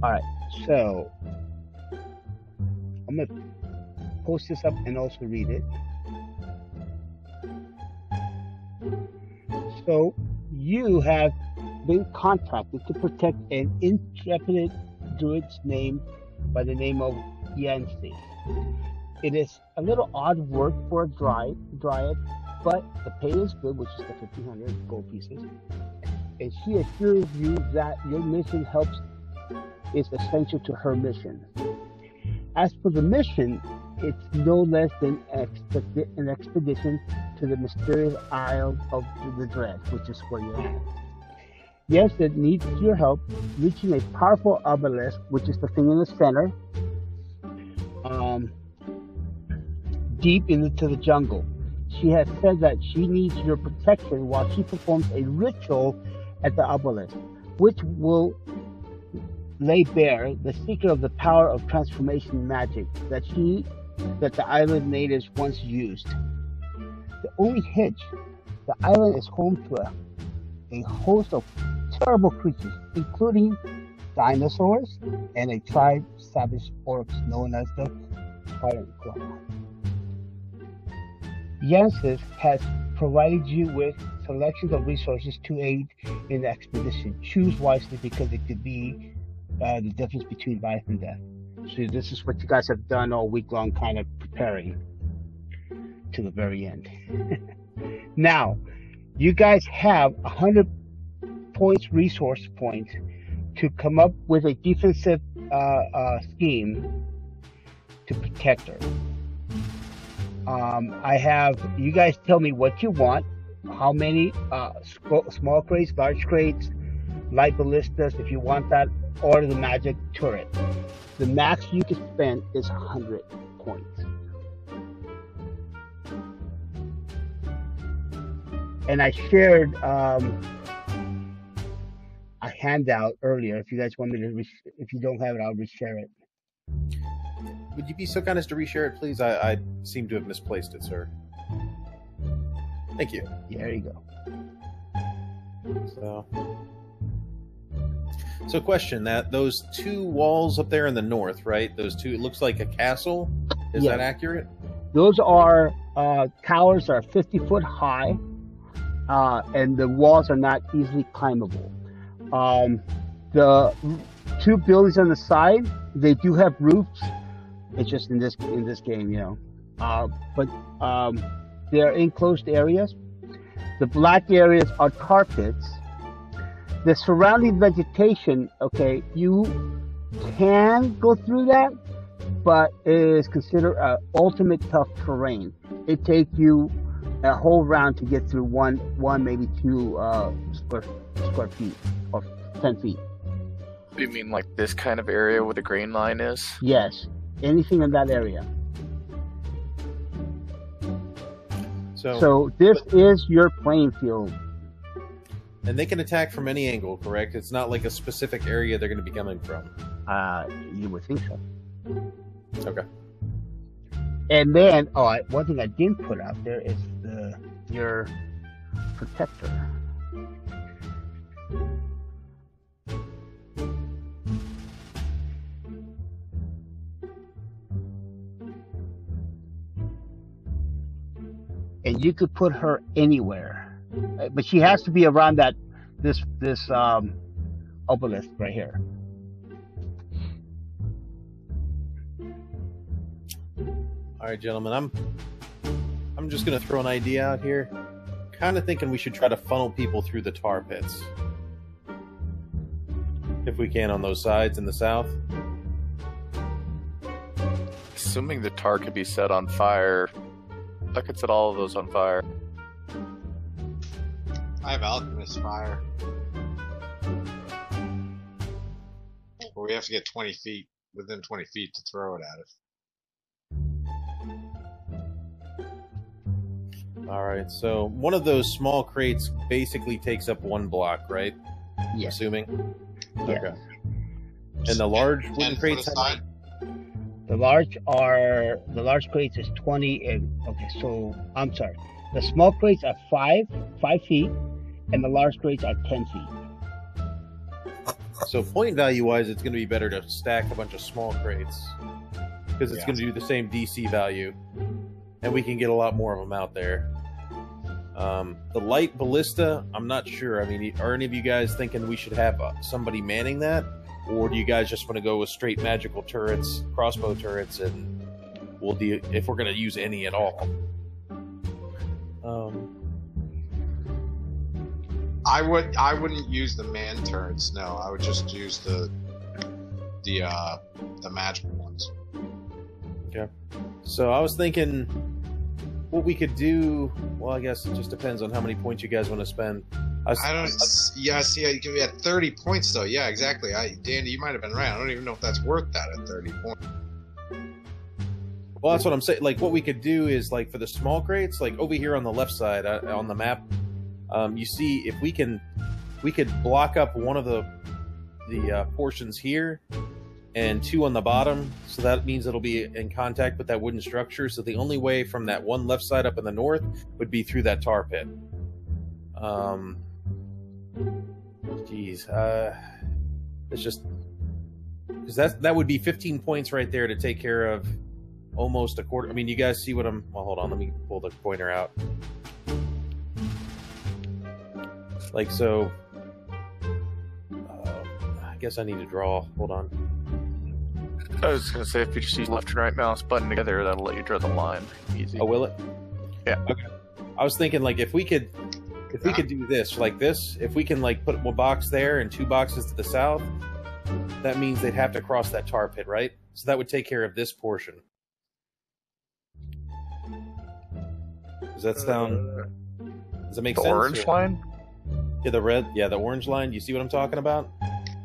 All right, so I'm gonna post this up and also read it. So you have been contracted to protect an intrepid druid's name by the name of Hyacinth. It is a little odd work for a dryad, but the pay is good, which is the 1,500 gold pieces. And she assures you that your mission is essential to her mission. As for the mission, it's no less than an expedition to the mysterious Isle of the Dread, which is where you're at. Yes, it needs your help reaching a powerful obelisk, which is the thing in the center, deep into the jungle. She has said that she needs your protection while she performs a ritual at the obelisk, which will lay bare the secret of the power of transformation magic that the island natives once used. The only hitch, the island is home to a host of terrible creatures, including dinosaurs and a tribe of savage orcs known as the Tyrantclaw. Hyacinth has provided you with selections of resources to aid in the expedition. Choose wisely, because it could be the difference between life and death. So this is what you guys have done all week long, kind of preparing to the very end. Now, you guys have 100 points, resource points, to come up with a defensive scheme to protect her. I have you guys tell me what you want, how many small crates, large crates, light ballistas, if you want that, or the magic turret. The max you can spend is 100 points. And I shared a handout earlier. If you guys want me to, if you don't have it, I'll reshare it. Would you be so kind as to reshare it, please? I seem to have misplaced it, sir. Thank you. There you go. So question, that those two walls up there in the north, right? Those two, it looks like a castle. Is that accurate? Those are towers are 50 foot high, and the walls are not easily climbable. The two buildings on the side, they do have roofs. It's just in this game, you know. But they're enclosed areas. The black areas are tar pits. The surrounding vegetation, okay, you can go through that, but it is considered ultimate tough terrain. It takes you a whole round to get through one maybe two square feet or 10 feet. You mean like this kind of area where the green line is? Yes, anything in that area. So this is your playing field. And they can attack from any angle, correct? It's not like a specific area they're going to be coming from. You would think so. Okay. And then, one thing I didn't put out there is your protector. And you could put her anywhere, but she has to be around this obelisk right here. All right, gentlemen, I'm just gonna throw an idea out here. Kind of thinking we should try to funnel people through the tar pits, if we can, on those sides in the south. Assuming the tar could be set on fire, I could set all of those on fire. I have alchemist fire. But we have to get 20 feet, within 20 feet to throw it at us. Alright, so one of those small crates basically takes up one block, right? Yes. Assuming? Yes. Okay. And the large wooden crates have... The large crates is 20 and so I'm sorry. The small crates are 5 feet, and the large crates are 10 feet. So point value wise, it's going to be better to stack a bunch of small crates because it's going to do the same DC value, and we can get a lot more of them out there. The light ballista, I'm not sure. I mean, are any of you guys thinking we should have somebody manning that, or do you guys just want to go with straight magical turrets, crossbow turrets, and we'll do if we're going to use any at all? I wouldn't use the man turrets. No, I would just use the magical ones. Okay. So I was thinking what we could do. Well, I guess it just depends on how many points you guys want to spend. Yeah, see, you can be at 30 points though. Yeah, exactly. Danny, you might have been right. I don't even know if that's worth that at 30 points. Well, that's what I'm saying. Like, what we could do is, like, for the small crates, like over here on the left side on the map, you see if we could block up one of the portions here and two on the bottom, so that means it'll be in contact with that wooden structure. So the only way from that one left side up in the north would be through that tar pit. It's just because that would be 15 points right there to take care of almost a quarter. I mean, you guys see what I'm... Well, hold on, let me pull the pointer out. Like, so... I guess I need to draw. Hold on. I was going to say, if you just use left and right mouse button together, that'll let you draw the line. Easy. Oh, will it? Yeah. Okay. I was thinking, like, if we could do this, like this, if we can, like, put one box there and two boxes to the south, that means they'd have to cross that tar pit, right? So that would take care of this portion. Does that sound... Does that make sense? The orange line? Yeah, the red. Yeah, the orange line. You see what I'm talking about?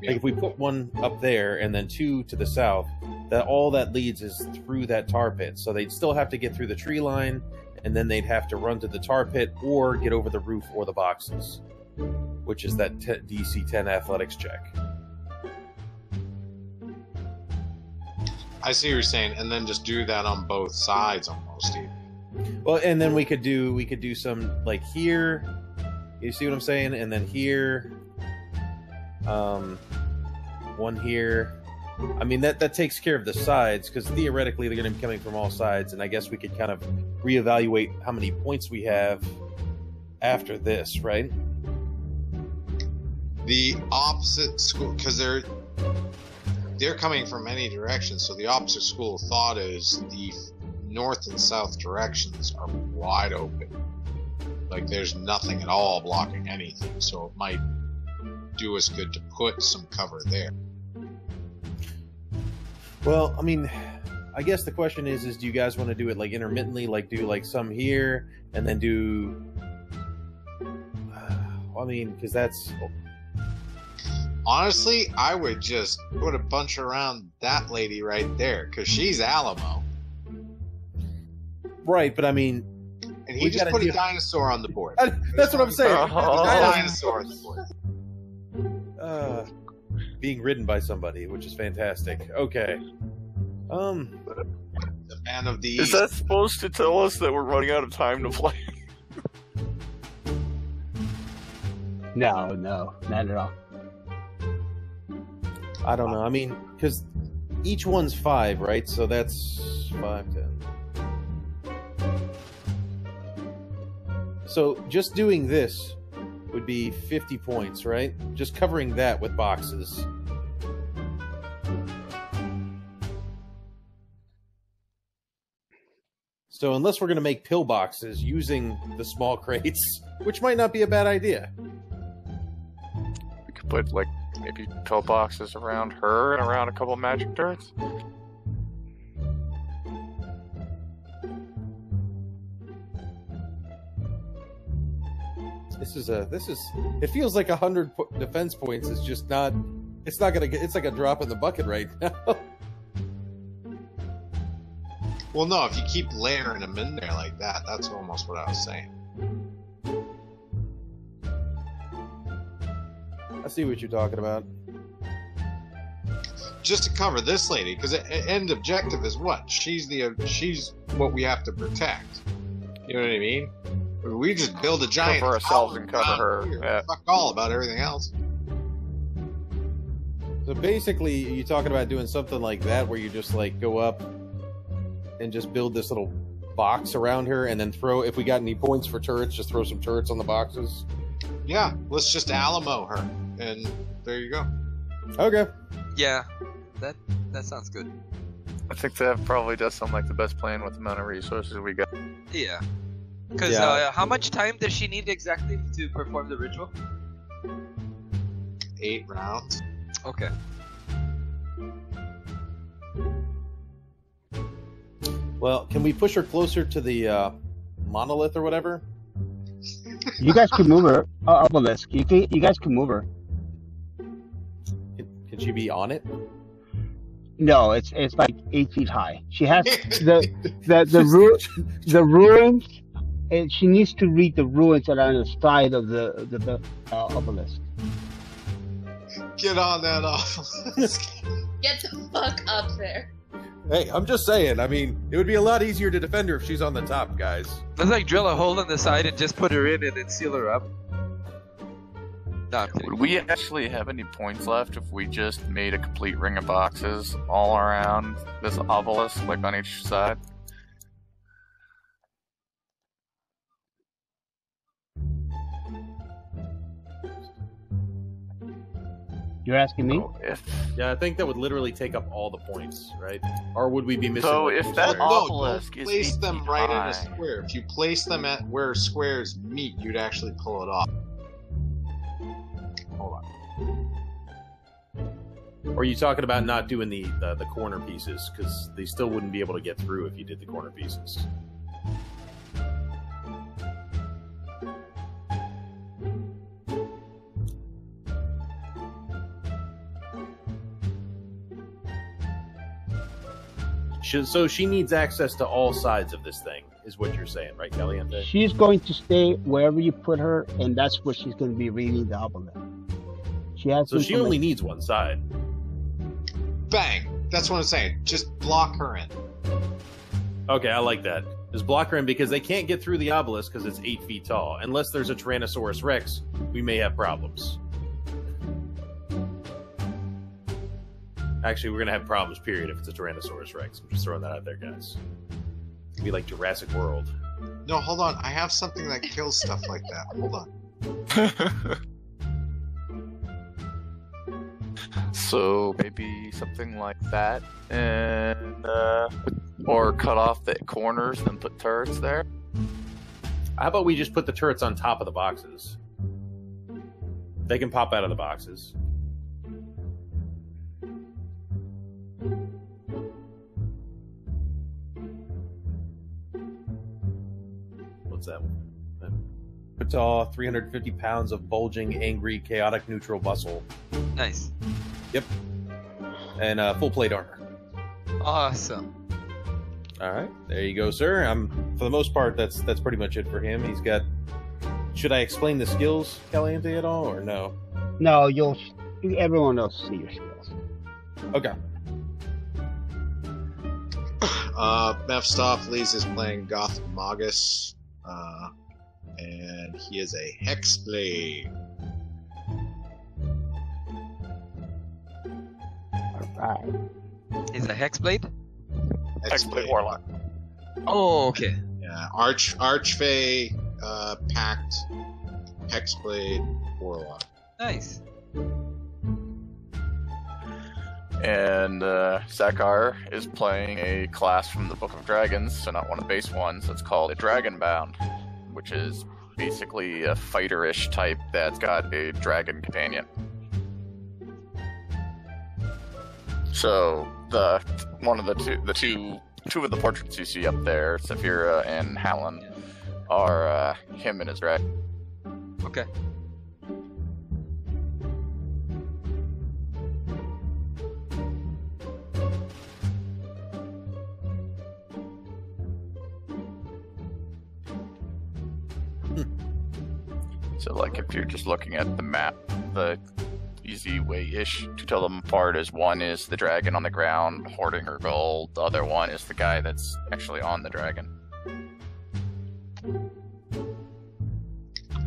Yeah. Like if we put one up there and then two to the south, that all that leads is through that tar pit. So they'd still have to get through the tree line, and then they'd have to run to the tar pit or get over the roof or the boxes, which is that DC 10 athletics check. I see what you're saying, and then just do that on both sides almost. Even. Well, and then we could do some like here. You see what I'm saying? And then here, one here. I mean that takes care of the sides because theoretically they're going to be coming from all sides, and I guess we could kind of reevaluate how many points we have after this, right? The opposite school, because they're coming from any direction, so the opposite school of thought is the north and south directions are wide open. Like there's nothing at all blocking anything, so it might do us good to put some cover there. Well, I mean, I guess the question is do you guys want to do it like intermittently, like do like some here and then do I mean, because that's... Honestly, I would just put a bunch around that lady right there, because she's Alamo. Right, but I mean... And he just put a dinosaur on the board. That's what I'm saying. A dinosaur on the board. Being ridden by somebody, which is fantastic. Okay. The man of the East. Is that supposed to tell us that we're running out of time to play? No, not at all. I don't know. I mean, because each one's 5, right? So that's 5, 10. So just doing this would be 50 points, right? Just covering that with boxes. So unless we're going to make pillboxes using the small crates, which might not be a bad idea. We could put, like, maybe pillboxes around her and around a couple of magic turrets. It feels like 100 defense points is just not, it's not going to get, it's like a drop in the bucket right now. Well, no, if you keep layering them in there like that, that's almost what I was saying. I see what you're talking about. Just to cover this lady, because end objective is what? She's what we have to protect. You know what I mean? We just build a giant cover ourselves and cover her. Yeah. Fuck all about everything else. So basically, you talking about doing something like that, where you just like go up and just build this little box around her, and then throw. If we got any points for turrets, just throw some turrets on the boxes. Yeah, let's just Alamo her, and there you go. Okay. Yeah, that sounds good. I think that probably does sound like the best plan with the amount of resources we got. Yeah. Because how much time does she need exactly to perform the ritual? 8 rounds. Okay. Well, can we push her closer to the monolith or whatever? You guys can move her. Obelisk. You guys can move her. Can she be on it? No, it's like 8 feet high. She has the ruins, and she needs to read the ruins that are on the side of the obelisk. Get on that obelisk. Get the fuck up there. Hey, I'm just saying. I mean, it would be a lot easier to defend her if she's on the top, guys. Let's like drill a hole in the side and just put her in and then seal her up. No, I'm kidding. Would we actually have any points left if we just made a complete ring of boxes all around this obelisk, like on each side? You're asking me? So if Yeah, I think that would literally take up all the points, right? Or would we be missing? So like, if two that squares? No, obelisk don't is place 8 them feet right in high. a square. If you place them at where squares meet, you'd actually pull it off. Hold on. Or are you talking about not doing the corner pieces? Because they still wouldn't be able to get through if you did the corner pieces. So she needs access to all sides of this thing, is what you're saying, right, Caliente? She's going to stay wherever you put her, and that's where she's going to be reading the obelisk. She has. So she only needs one side. Bang! That's what I'm saying. Just block her in. Okay, I like that. Just block her in because they can't get through the obelisk because it's 8 feet tall. Unless there's a Tyrannosaurus Rex, we may have problems. Actually, we're going to have problems, period, if it's a Tyrannosaurus Rex. I'm just throwing that out there, guys. It's going to be like Jurassic World. No, hold on. I have something that kills stuff like that. Hold on. So maybe something like that, and or cut off the corners and put turrets there. How about we just put the turrets on top of the boxes? They can pop out of the boxes. What's that one? Tall, 350 pounds of bulging, angry, chaotic neutral muscle. Nice. Yep. And full plate armor. Awesome. All right, there you go, sir. For the most part, that's pretty much it for him. He's got. Should I explain the skills, Caliente, at all, or no? No, everyone else see your skills. Okay. Mephistopheles is playing Goth Magus, and he is a Hexblade. Alright. Is a Hexblade? Hexblade Warlock. Oh, okay. Yeah, Archfey, Pact, Hexblade, Warlock. Nice. And Zakar is playing a class from the Book of Dragons, so not one of the base ones. It's called a Dragonbound, which is basically a fighter-ish type that's got a dragon companion. So two of the portraits you see up there, Saphira and Hallen, are him and his dragon. Okay. So, like, if you're just looking at the map, the easy way-ish to tell them apart is one is the dragon on the ground hoarding her gold, the other one is the guy that's actually on the dragon.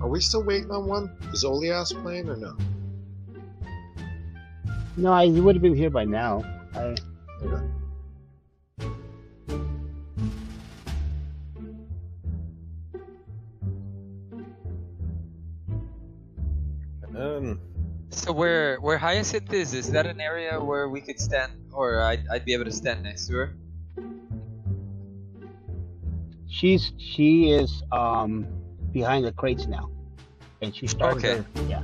Are we still waiting on one? Is Olias playing or no? No, he would have been here by now. So where Hyacinth is that an area where we could stand, or I'd be able to stand next to her? She is behind the crates now, and she started. Okay. Yeah.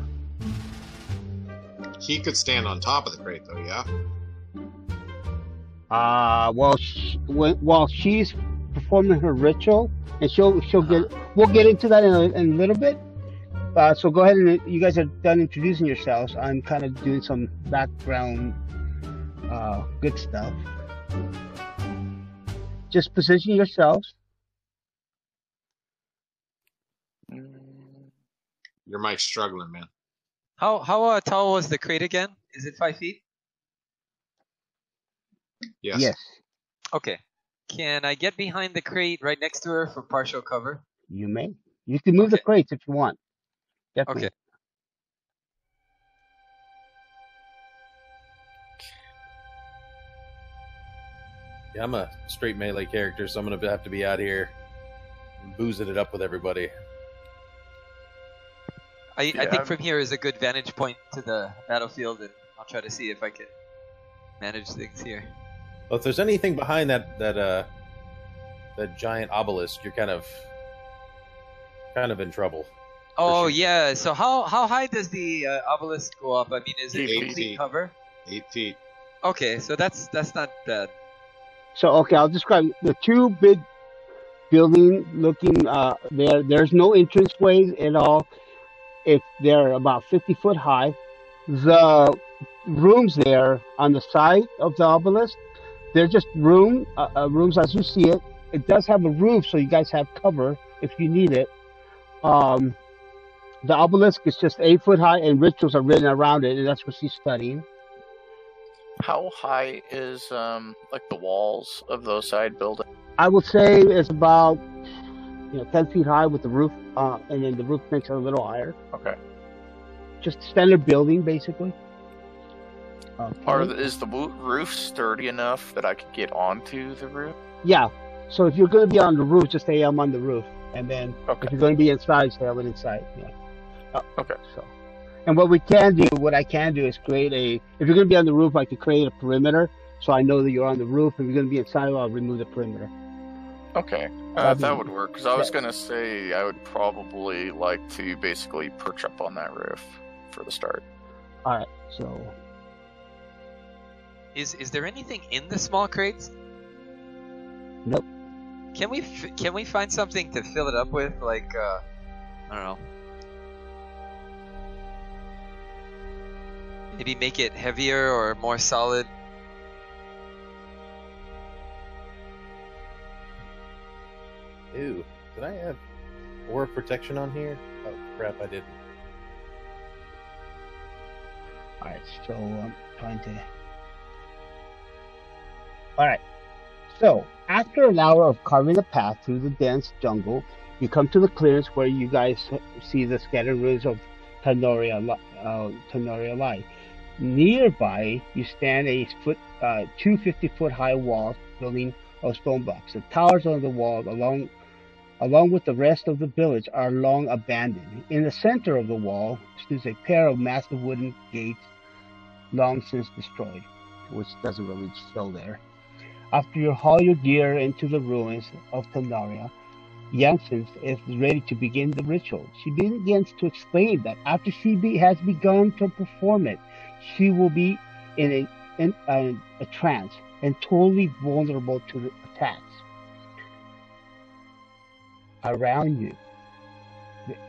He could stand on top of the crate, though. Yeah. Well, while she's performing her ritual, and she'll get. We'll get into that in a little bit. So go ahead and you guys are done introducing yourselves. I'm kind of doing some background, good stuff. Just position yourselves. Your mic's struggling, man. How tall was the crate again? Is it 5 feet? Yes. Yes. Okay. Can I get behind the crate right next to her for partial cover? You may. You can move the crates if you want. Definitely. Okay. Yeah, I'm a straight melee character, so I'm going to have to be out here boozing it up with everybody. I think from here is a good vantage point to the battlefield, and I'll try to see if I can manage things here. Well, if there's anything behind that giant obelisk, you're kind of in trouble. Oh yeah. So how high does the obelisk go up? I mean, is it 8 complete feet. cover? 8 feet. Okay, so that's not bad. So okay, I'll describe the two big building looking. There's no entranceways at all. If they're about 50 foot high, the rooms there on the side of the obelisk, they're just rooms as you see it. It does have a roof, so you guys have cover if you need it. The obelisk is just 8 foot high, and rituals are written around it, and that's what she's studying. How high is like the walls of those side buildings? I would say it's about 10 feet high with the roof, and then the roof makes it a little higher. Okay. Just standard building, basically. Okay. Is the roof sturdy enough that I could get onto the roof? Yeah. So if you're going to be on the roof, just say I'm on the roof, and then Okay. if you're going to be inside, say I'm inside. Yeah. Okay. So, and what I can do is create if you're going to be on the roof, I could create a perimeter, so I know that you're on the roof. If you're going to be inside, I'll remove the perimeter. Okay. That would work, because I was going to say I would probably like to basically perch up on that roof for the start. All right. So, Is there anything in the small crates? nope. Can we find something to fill it up with, like I don't know, maybe make it heavier or more solid? Ew. Did I have aura protection on here? Oh crap, I didn't. All right. So I'm trying to. All right. So, after an hour of carving a path through the dense jungle, you come to the clearance where you guys see the scattered ruins of Tanoria lie. Nearby, you stand two 50-foot high walls building of stone blocks. The towers on the wall, along with the rest of the village, are long abandoned. In the center of the wall stands a pair of massive wooden gates, long since destroyed, which doesn't really show there. After you haul your gear into the ruins of Tanoria, Hyacinth is ready to begin the ritual. She begins to explain that after she has begun to perform it, she will be in a trance and totally vulnerable to the attacks. Around you,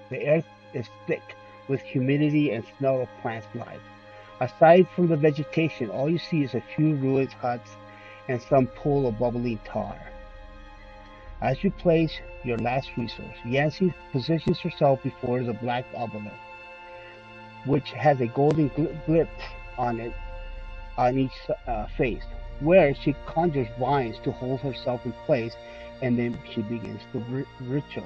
the earth is thick with humidity and smell of plant life. Aside from the vegetation, all you see is a few ruined huts and some pool of bubbling tar. As you place your last resource, Hyacinth positions herself before the black obelisk, which has a golden glitch on it on each face, where she conjures vines to hold herself in place, and then she begins the ritual.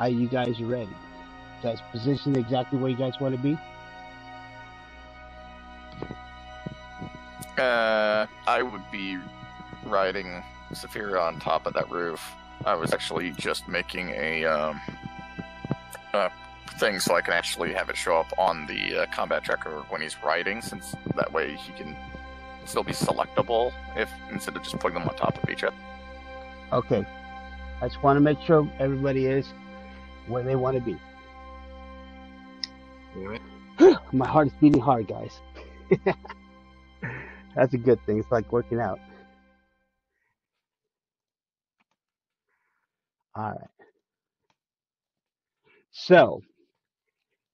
Are you guys ready? You guys positioned exactly where you guys want to be? I would be riding Saphira on top of that roof. I was actually just making a thing so I can actually have it show up on the combat tracker when he's riding, since that way he can still be selectable if instead of just putting them on top of each other. Okay. I just want to make sure everybody is where they want to be. Alright. My heart is beating hard, guys. That's a good thing. It's like working out. All right. So,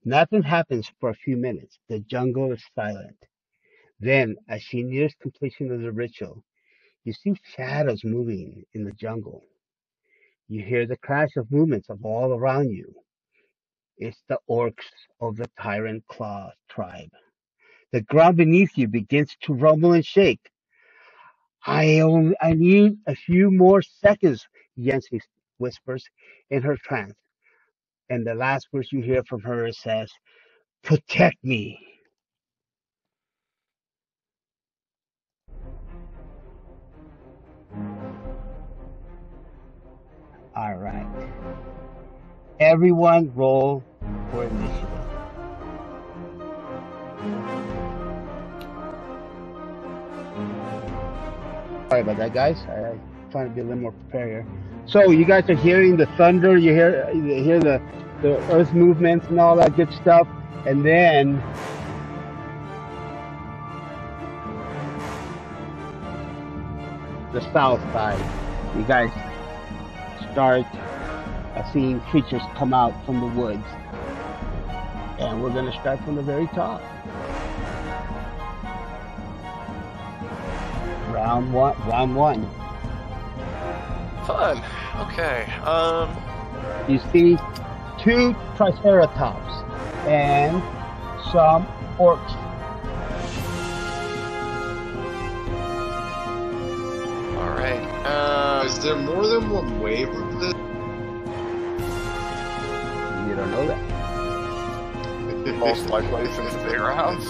nothing happens for a few minutes. The jungle is silent. Then, as she nears completion of the ritual, you see shadows moving in the jungle. You hear the crash of movements of all around you. It's the orcs of the Tyrantclaw tribe. The ground beneath you begins to rumble and shake. I need a few more seconds, Yancy whispers in her trance. And the last words you hear from her says, "Protect me." All right. Everyone roll for initiative. Sorry about that, guys. I'm trying to be a little more prepared here. So you guys are hearing the thunder. You hear the earth movements and all that good stuff, and then the south side. You guys start seeing creatures come out from the woods, and we're going to start from the very top. Round one. Fun. Okay. You see 2 triceratops and some orcs. All right. Is there more than one wave of this? You don't know that. Most likely since the big rounds.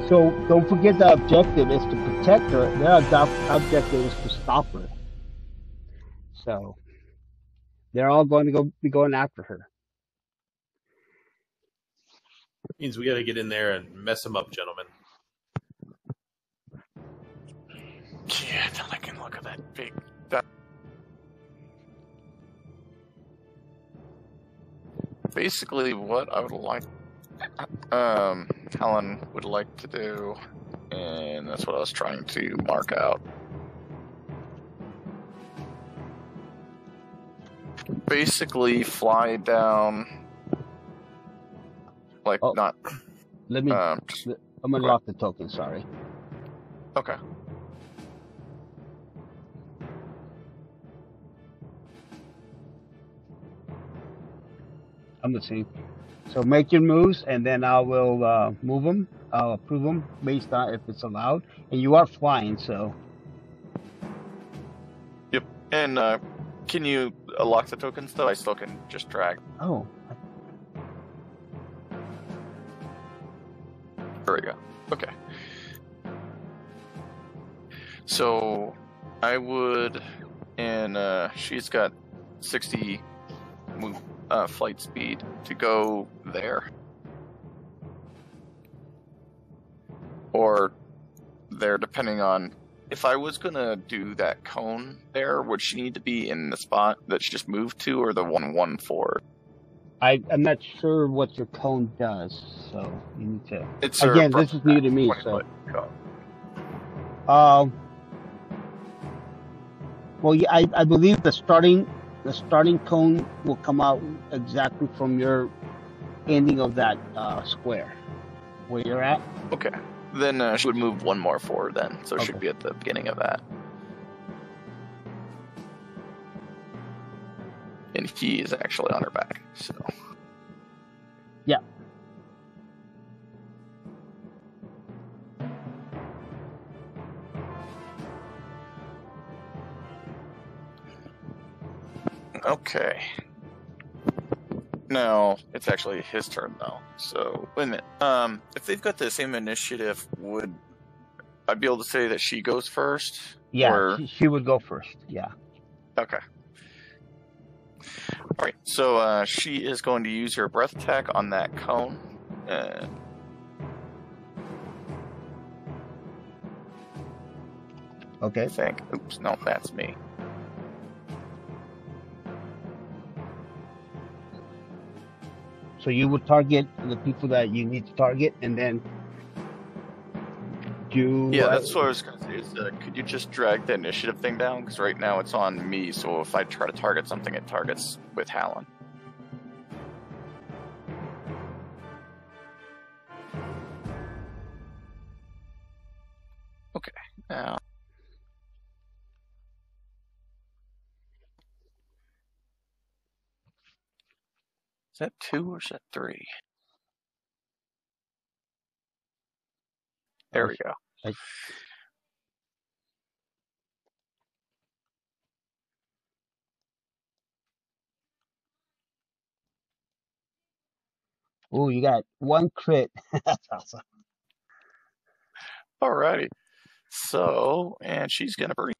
So don't forget the objective is to protect her. Their objective is to stop her. So they're all going to be going after her. Means we got to get in there and mess them up, gentlemen. Yeah, then I can look at that big. Basically, what I would like, Helen would like to do, and that's what I was trying to mark out. Basically, fly down, like not. Let me. I'm gonna lock the token. Sorry. Okay. I'm listening. So make your moves, and then I will move them. I'll approve them based on if it's allowed. And you are flying, so. Yep. And can you lock the tokens though? I still can just drag. Oh. There we go. Okay. So I would, and she's got 60 move. Flight speed to go there, or there, depending on if I was gonna do that cone there. Would she need to be in the spot that she just moved to, or the 114? I'm not sure what your cone does, so you need to. It's again, this is new to me, so. Well, yeah, I believe the starting cone will come out exactly from your ending of that square where you're at. Okay. Then she would move one more forward then, so Okay. she'd be at the beginning of that. And he is actually on her back, so. Yeah. Okay. No, it's actually his turn though. So wait a minute. If they've got the same initiative, would I be able to say that she goes first? Yeah, Or... she would go first. Yeah. Okay. All right. So she is going to use her breath attack on that cone. Okay. I think. Oops. No, that's me. So you would target the people that you need to target, and then do. Yeah, that's what I was going to say. Is could you just drag the initiative thing down? Because right now it's on me. So if I try to target something, it targets with Hallen. Okay. Now. Is that 2 or is that 3? There we go. Oh, you got 1 crit. That's awesome. Alrighty. So, and she's gonna breathe.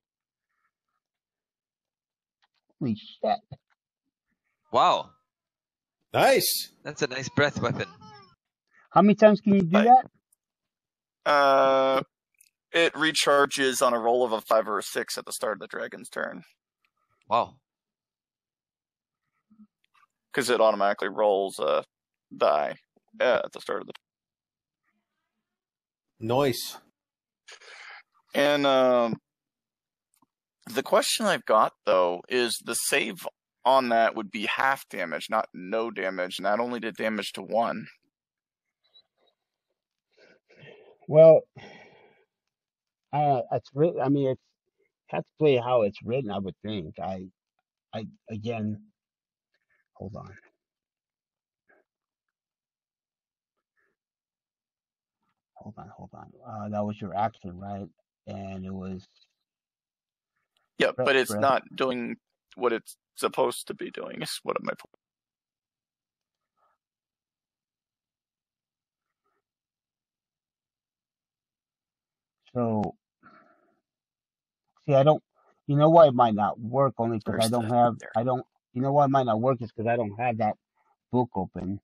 Holy shit. Wow, Nice. that's a nice breath weapon. How many times can you do that? It recharges on a roll of a 5 or a 6 at the start of the dragon's turn. Wow. Because it automatically rolls a die at the start of the Nice. And the question I've got, though, is the save on that would be half damage, not no damage, and that only did damage to 1. Well, it's written. I mean, it's has to play how it's written. I would think. I again. Hold on. Hold on. That was your action, right? And it was. Yeah, but it's not doing what it's supposed to be doing, is what my point. So, see, I don't. You know why it might not work? Only because I Where's don't the- have. there. I don't. You know why it might not work is because I don't have that book open.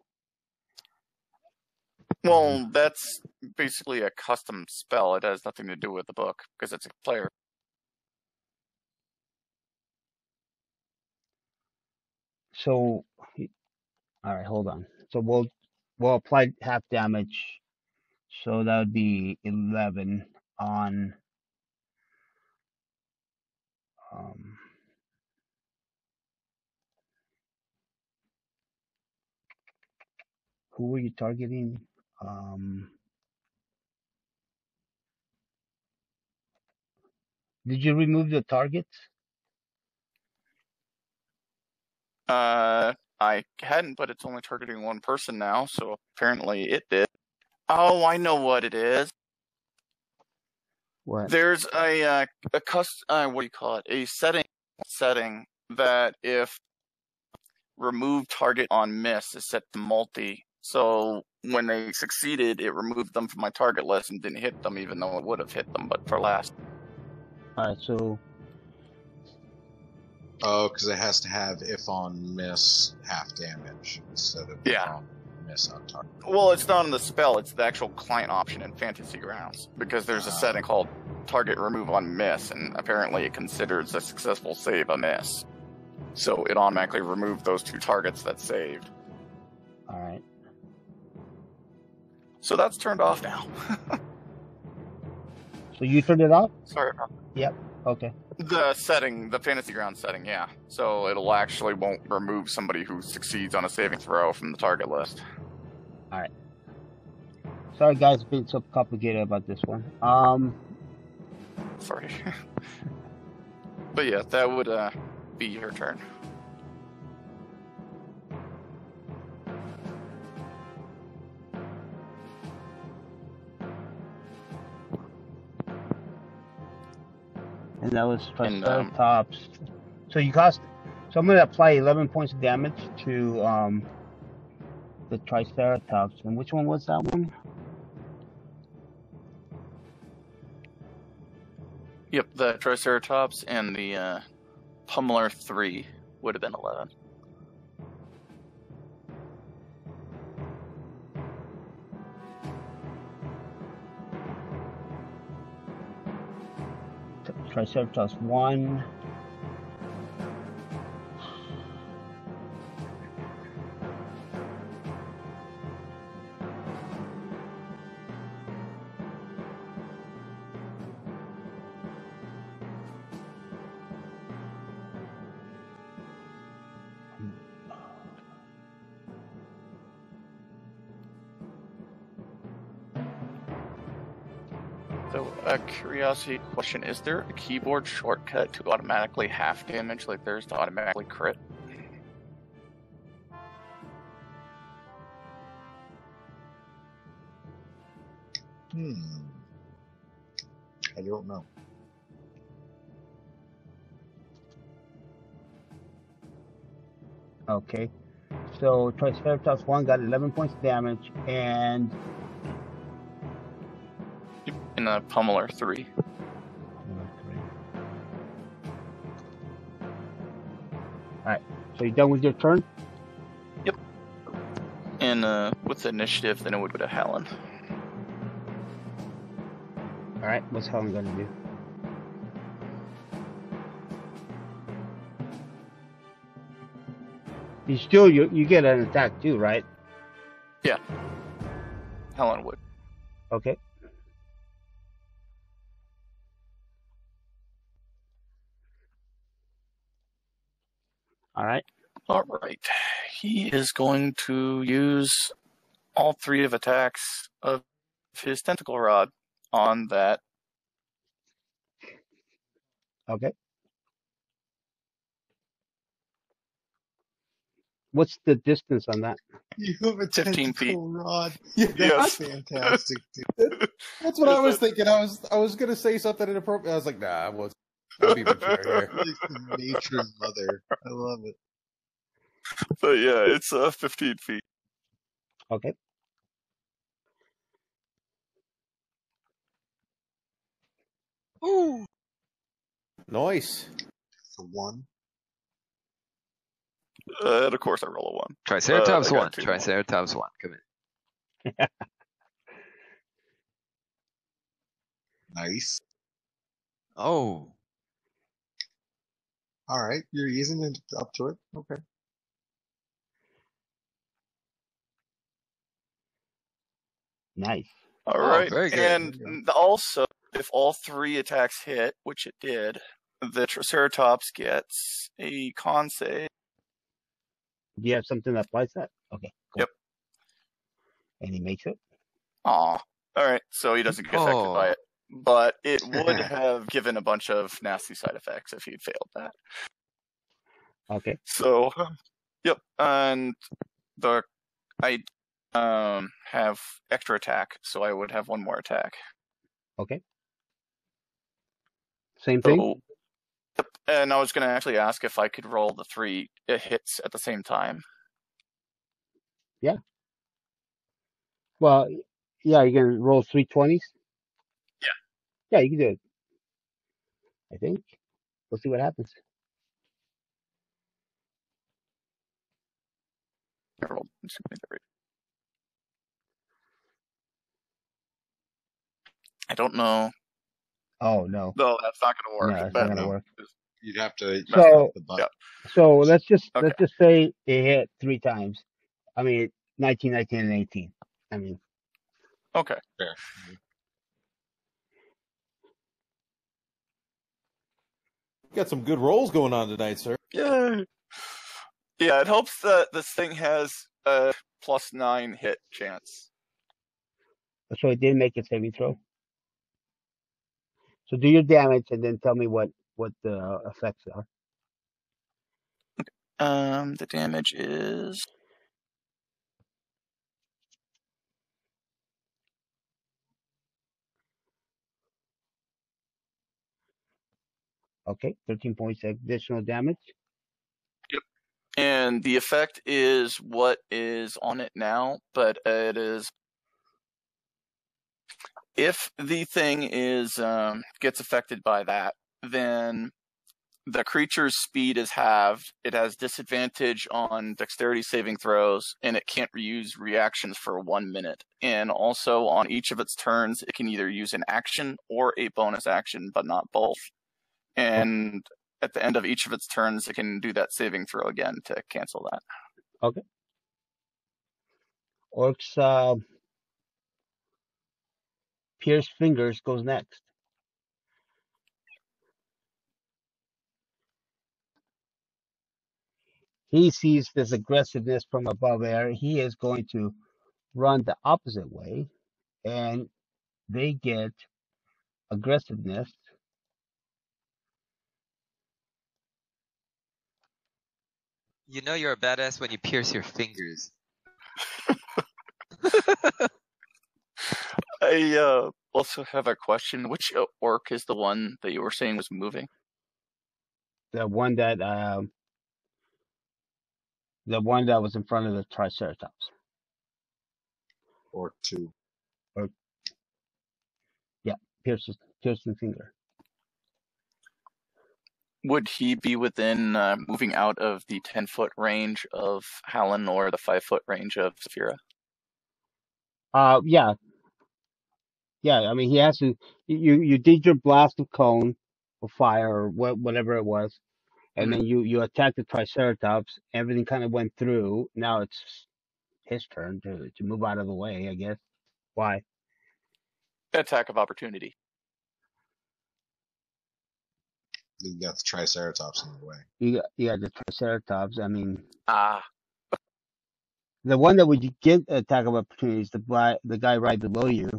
Well, that's basically a custom spell. It has nothing to do with the book, because it's a player. So, all right, hold on. So we'll apply half damage. So that would be 11 on. Who were you targeting? Did you remove the targets? I hadn't, but it's only targeting one person now, so apparently it did. Oh, I know what it is. What? There's a what do you call it? A setting that if remove target on miss is set to multi. So when they succeeded, it removed them from my target list and didn't hit them, even though it would have hit them, but for last. All right, so. Oh, because it has to have if on miss half damage instead of if on miss on target. Well, it's not in the spell, it's the actual client option in Fantasy Grounds, because there's a setting called target remove on miss, and apparently it considers a successful save a miss. So it automatically removed those 2 targets that saved. All right. So that's turned off now. So you turned it off? Sorry about that. Yep. Okay. The setting, the Fantasy Ground setting, yeah. So it'll actually won't remove somebody who succeeds on a saving throw from the target list. All right. Sorry, guys, it's been so complicated about this one. Sorry. But yeah, that would be your turn. And that was Triceratops. So you cast So I'm going to apply 11 points of damage to the Triceratops. And which one was that one? Yep, the Triceratops and the Pummeler 3 would have been 11. Triceratops 1. So, a curiosity question, is there a keyboard shortcut to automatically half damage like there's to automatically crit? I don't know. Okay. So Triceratops 1 got 11 points of damage, and In the Pummeler 3. Alright, so you done with your turn? And with the initiative, then it would go to Helen. Alright, what's Helen gonna do? You get an attack too, right? Helen would. Okay. Alright. Alright. He is going to use all 3 of attacks of his tentacle rod on that. Okay. What's the distance on that? You have a 15 feet. tentacle rod. Yeah, That's fantastic, dude. that's what I was thinking. I was gonna say something inappropriate. I was like, nah, I'll be mature here. Like nature's mother. I love it. But yeah, it's 15 feet. Okay. Ooh. Nice. For 1. And of course I roll a 1. Triceratops I got 1. 2 Triceratops 1. Come in. Nice. Oh. All right, you're easing it up to it. Okay. Nice. Alright, very good. and also, if all 3 attacks hit, which it did, the Triceratops gets a con save. Do you have something that applies that? Okay. Cool. Yep. And he makes it? Aw. Alright, so he doesn't get affected by Oh. it. But it would have given a bunch of nasty side effects if he'd failed that. Okay. So, yep, and I have extra attack, so I would have 1 more attack. Okay. Same thing? So, yep, and I was going to actually ask if I could roll the 3 hits at the same time. Well, yeah, you can roll 3 20s? Yeah. Yeah, you can do it. I think. We'll see what happens. I rolled 3. I don't know. Oh, no. No, that's not going to work. No, it's not going to no. work. You'd have to So, the button. yeah. so let's just Okay. say it hit 3 times. I mean, 19, 19, and 18. I mean, Okay. Fair. Got some good rolls going on tonight, sir. Yay. Yeah, it helps that this thing has a +9 hit chance. so it did make a saving throw. So do your damage and then tell me what the effects are. The damage is Okay, 13 points additional damage. And the effect is what is on it now, but it is if the thing is gets affected by that, then the creature's speed is halved. It has disadvantage on dexterity saving throws, and it can't reuse reactions for 1 minute. And also, on each of its turns, it can either use an action or a bonus action, but not both. And at the end of each of its turns, it can do that saving throw again to cancel that. Okay. Orc's pierced fingers goes next. He sees this aggressiveness from above there. He is going to run the opposite way, and they get aggressiveness. You know you're a badass when you pierce your fingers. I also have a question. Which orc is the one that you were saying was moving? The one that was in front of the Triceratops. Or 2. Piercing finger. Would he be within moving out of the 10-foot range of Hallen or the 5-foot range of Saphira? Yeah. I mean, he has to. You did your blast of cone or fire or whatever it was, and then you attacked the Triceratops. Everything kind of went through. Now it's his turn to move out of the way, I guess. Why? Attack of opportunity. You got the Triceratops in the way. You got the Triceratops. I mean, the one that would get attack of opportunity is the guy right below you,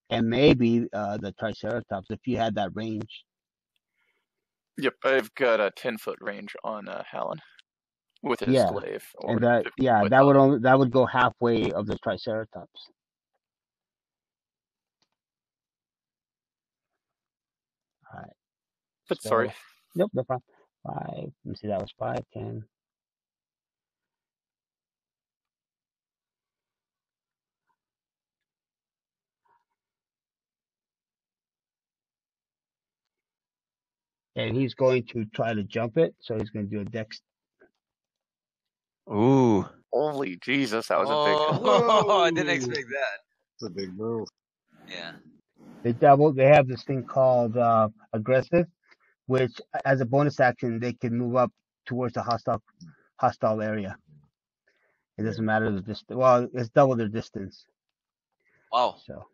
and maybe the Triceratops if you had that range. Yep, I've got a 10-foot range on Hallen with his glaive. And that would go halfway of the Triceratops. All right. But sorry. Nope, no problem. 5. Let me see. That was 5, 10. And he's going to try to jump it, so he's going to do a dex. Ooh. Holy Jesus, that was a big... Oh, I didn't expect that. It's a big move. Yeah. They have this thing called aggressive, which as a bonus action, they can move up towards the hostile area. It doesn't matter the distance. Well, it's double their distance. Wow. So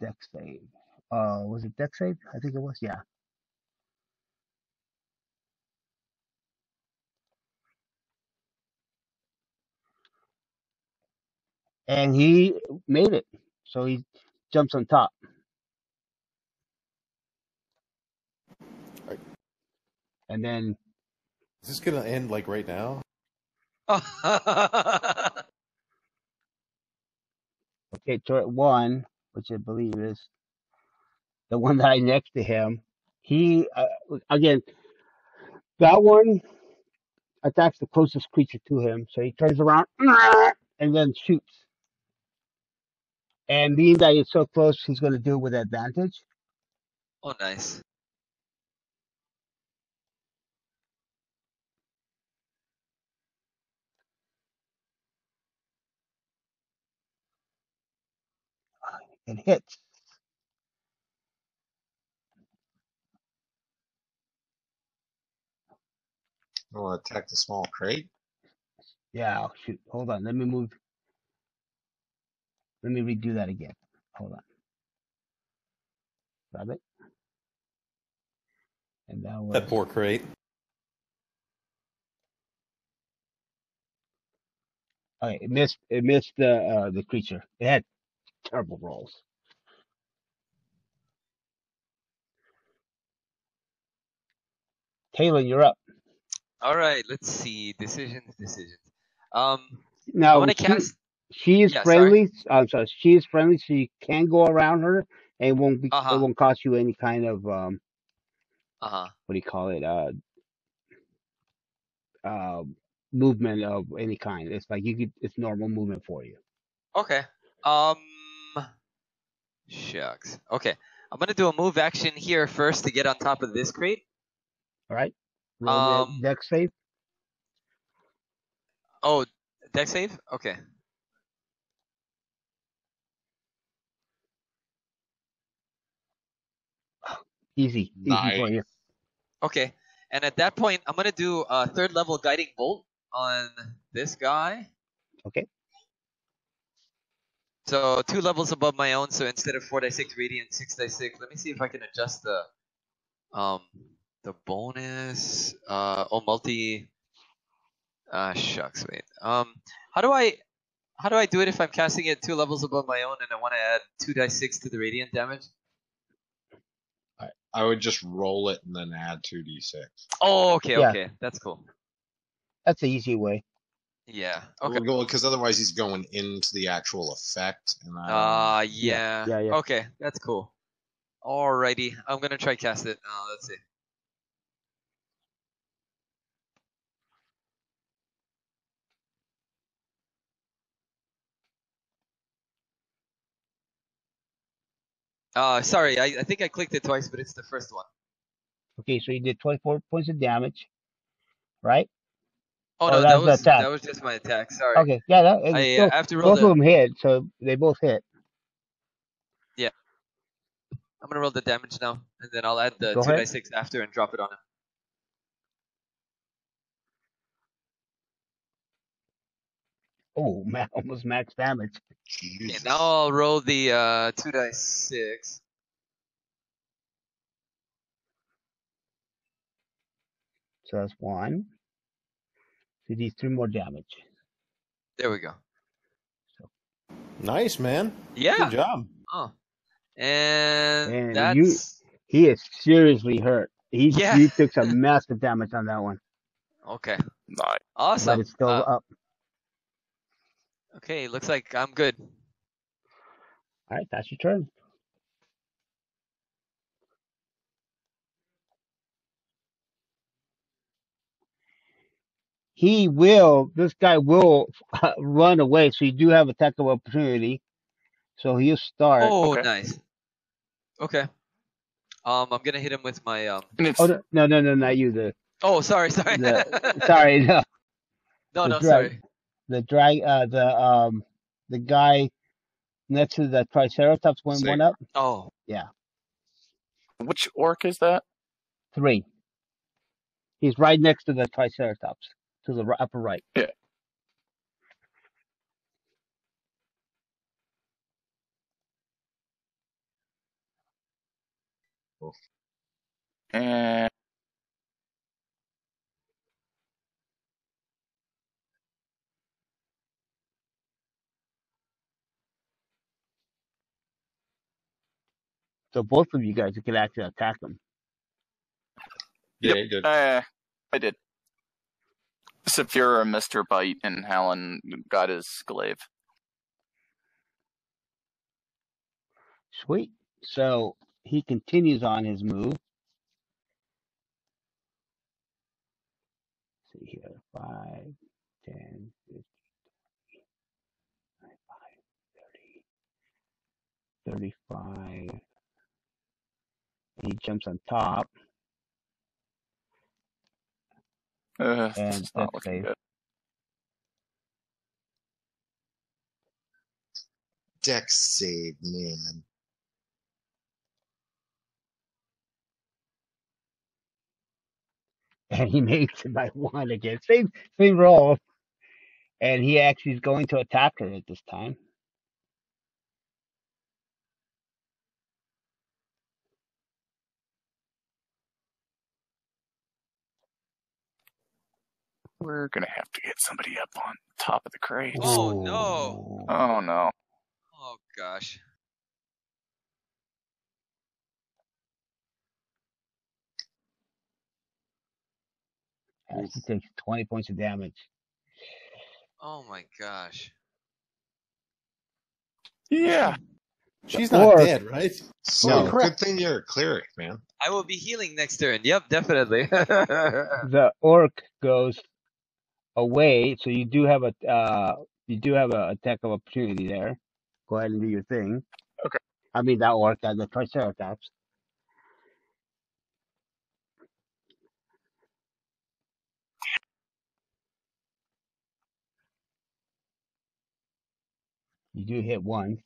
dex save. Was it dex save? I think it was. Yeah. And he made it. So he jumps on top. And then... Is this going to end like right now? Okay, turret 1, which I believe is the one that next to him. He, again, that one attacks the closest creature to him. So he turns around and then shoots. And being that it's so close, he's going to do it with advantage. Oh, nice. It hits. Oh, attack the small crate? Yeah, shoot. Hold on. Let me redo that again. Hold on. Grab it. And that poor crate. Okay, it missed the creature. It had terrible rolls. Taylor, you're up. All right, let's see. Decisions. Now, I want to cast. She is friendly. I'm sorry. She is friendly, so you can go around her, and it won't be. It won't cost you any kind of What do you call it? movement of any kind. It's like it's normal movement for you. Okay. Shucks. Okay. I'm gonna do a move action here first to get on top of this crate. All right. Roll the dex save. Oh, dex save? Okay. Easy for you. Okay. And at that point, I'm gonna do a 3rd level guiding bolt on this guy. Okay. So 2 levels above my own. So instead of 4d6 radiant, 6d6. Let me see if I can adjust the bonus. Multi. Shucks. Wait. How do I do it if I'm casting it 2 levels above my own and I want to add 2d6 to the radiant damage? I would just roll it and then add 2d6. Oh, okay, Yeah. okay. That's cool. That's the easy way. Yeah. Okay. Because otherwise he's going into the actual effect. And yeah. Yeah. Okay, that's cool. Alrighty. I'm going to try cast it. Let's see. Sorry, I think I clicked it twice, but it's the first one. Okay, so you did 24 points of damage, right? Oh no, that was just my attack. Sorry. Okay, yeah, I have to roll both of them hit, so they both hit. Yeah. I'm gonna roll the damage now, and then I'll add the Go 2d6 after and drop it on him. Oh, almost max damage. And now I'll roll the 2d6. So that's 1. So these 3 more damage. There we go. Nice, man. Yeah. Good job. Oh. And he is seriously hurt. He took some massive damage on that one. Okay. Nice. Awesome. But it's still up. Okay, looks like I'm good. All right, that's your turn. This guy will run away, so you do have attack of opportunity. So he'll start. Oh, okay. Nice. Okay. I'm gonna hit him with my Oh no, not you. Oh, sorry. Sorry, No. Sorry. The guy next to the Triceratops went 1 up. Oh. Yeah. Which orc is that? 3. He's right next to the Triceratops, to the upper right. Yeah. And so both of you guys can actually attack him. Yeah, you did. I did. Saphira missed her bite, and Hallen got his glaive. Sweet. So he continues on his move. Let's see here. 5, 10, 15, 30, 35. He jumps on top. This And is not looking good. Dex save, man. And he makes it by 1 again. Same roll. And he actually is going to attack her at this time. We're gonna have to get somebody up on top of the crate. Oh no! Oh no! Oh gosh! He takes 20 points of damage. Oh my gosh! Yeah. She's not dead, right? So good thing you're a cleric, man. I will be healing next turn. Yep, definitely. The orc goes away, so you do have a attack of opportunity there. Go ahead and do your thing. Okay. I mean that orc, the Triceratops. You do hit one.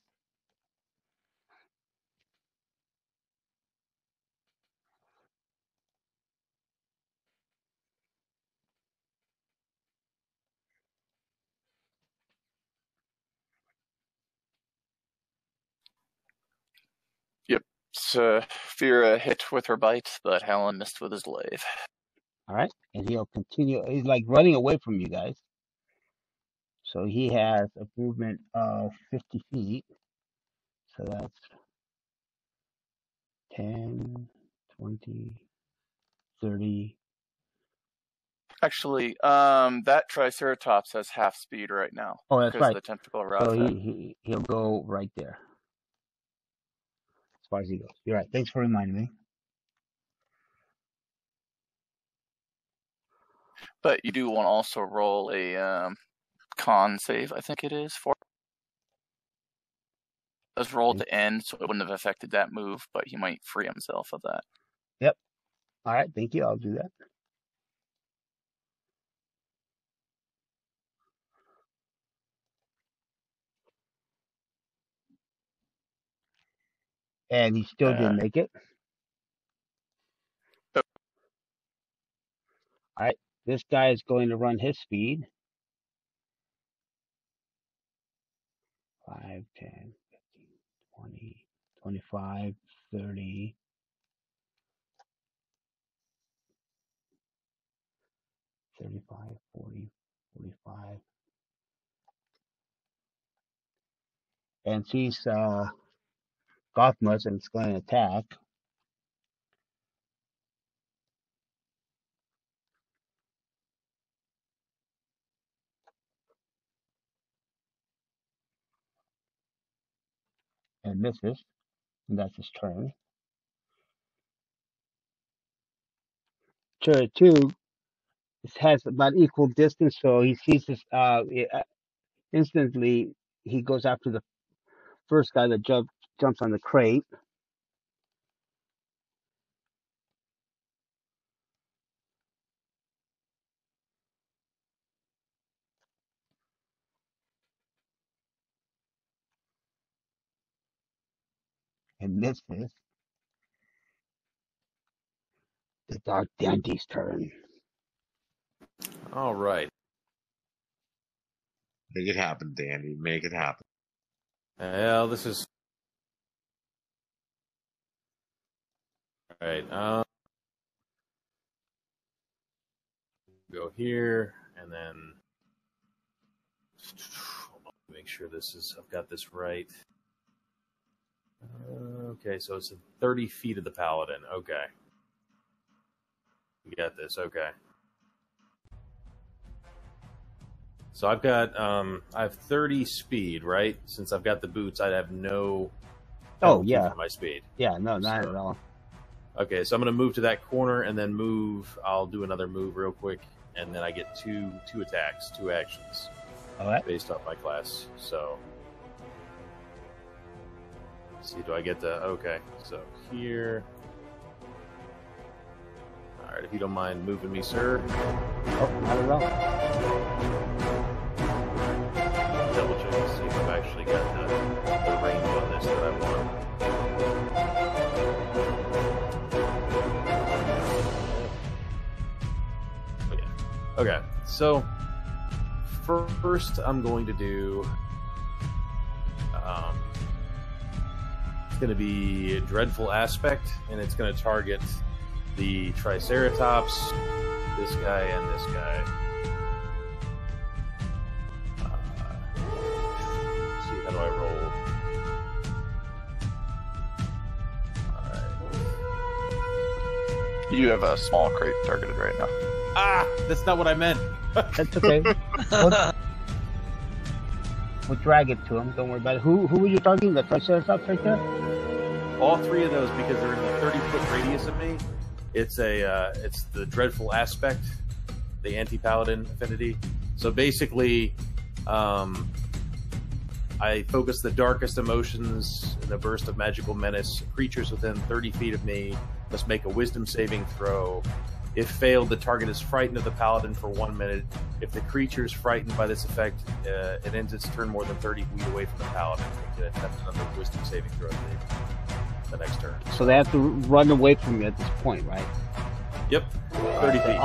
Yep. Fira hit with her bite, but Helen missed with his glaive. All right, and he'll continue. He's like running away from you guys. So he has a movement of 50 feet. So that's 10, 20, 30. Actually, that Triceratops has half speed right now. Oh, that's because right. of the tentacle route. So he'll go right there. As far as he goes. You're right. Thanks for reminding me. But you do want to also roll a con save, I think it is, for. It was rolled to end, so it wouldn't have affected that move, but he might free himself of that. Yep. All right. Thank you. I'll do that. And he still didn't make it. Oh. All right. This guy is going to run his speed. 5, 10, 15, 20, 25, 30. 35, 40, 45. And sees Gothmus and it's going to attack. And misses. And that's his turn. Turn 2 has about equal distance, so he sees this instantly. He goes after the first guy that jumps on the crate. And misses. The Dark Dandy's turn. All right. Make it happen, Dandy. Make it happen. Well, this is all right. Go here and then hold on, make sure I've got this right. Okay, so it's 30 feet of the paladin. Okay, you got this. Okay. So I've got I have 30 speed, right? Since I've got the boots, I'd have no penalty for my speed. Yeah, no, not at all. Okay, so I'm going to move to that corner and then move. I'll do another move real quick, and then I get two attacks, 2 actions. All right. Based off my class. So, let's see, do I get the... Okay, so here... Alright, if you don't mind moving me, sir. Oh, not at all. Double check to see if I've actually got the range on this that I want. Oh, yeah. Okay, so first I'm going to do... it's going to be a Dreadful Aspect, and it's going to target the Triceratops, this guy, and this guy. Let's see, how do I roll? Alright. You have a small crate targeted right now. Ah! That's not what I meant! That's okay. We'll drag it to him. Don't worry about it. Who were you targeting? The Triceratops right there? All 3 of those, because they're in the 30-foot radius of me. It's the Dreadful Aspect, the anti-paladin affinity. So basically, I focus the darkest emotions in a burst of magical menace. Creatures within 30 feet of me must make a wisdom saving throw. If failed, the target is frightened of the paladin for 1 minute. If the creature is frightened by this effect, it ends its turn more than 30 feet away from the paladin. It can attempt another wisdom saving throw the next turn. So they have to run away from you at this point, right? Yep, 30 feet.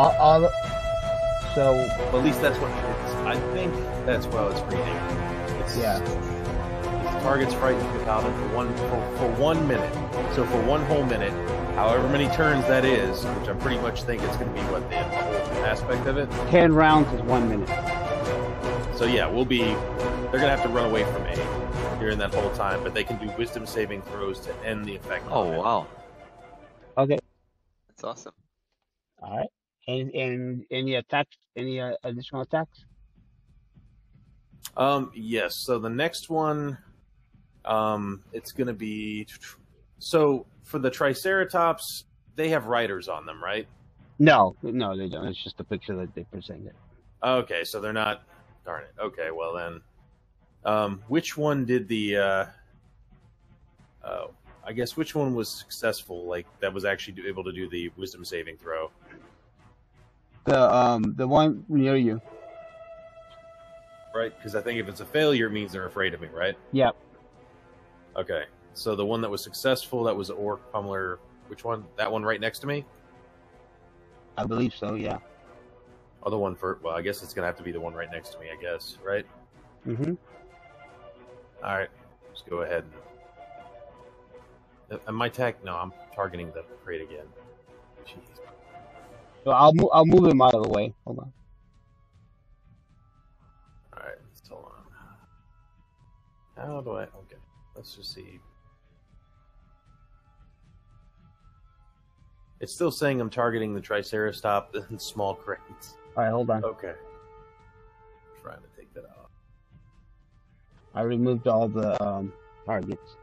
So Well, at least that's what it's, I think that's what I was reading. It's, yeah. If the target's frightened of the paladin for 1 minute. So for one whole minute, however many turns that is, which I pretty much think it's going to be what the whole aspect of it. 10 rounds is 1 minute. So yeah, they're going to have to run away from me during that whole time, but they can do wisdom saving throws to end the effect. Oh wow, Okay. that's awesome. All right. And any attacks? Any additional attacks? Yes. So the next one, it's going to be. So for the Triceratops, they have riders on them, right? No, they don't. It's just a picture that they presented. Okay, so they're not. Darn it. Okay, well then, which one did the? I guess which one was successful? Like that was actually able to do the wisdom saving throw. The one near you. Right, because I think if it's a failure, it means they're afraid of me, right? Yep. Okay, so the one that was successful, that was Orc Pummeler. Which one? That one right next to me? I believe so. Yeah. Oh, the one for. Well, I guess it's gonna have to be the one right next to me. I guess, right? Mm-hmm. All right, let's go ahead. Am I No, I'm targeting the crate again. Jeez. So I'll move him out of the way. Hold on. All right, let's hold on. How do I? Okay, let's just see. It's still saying I'm targeting the Triceratops and small crates. All right, hold on. Okay. Trying to take that off. I removed all the targets.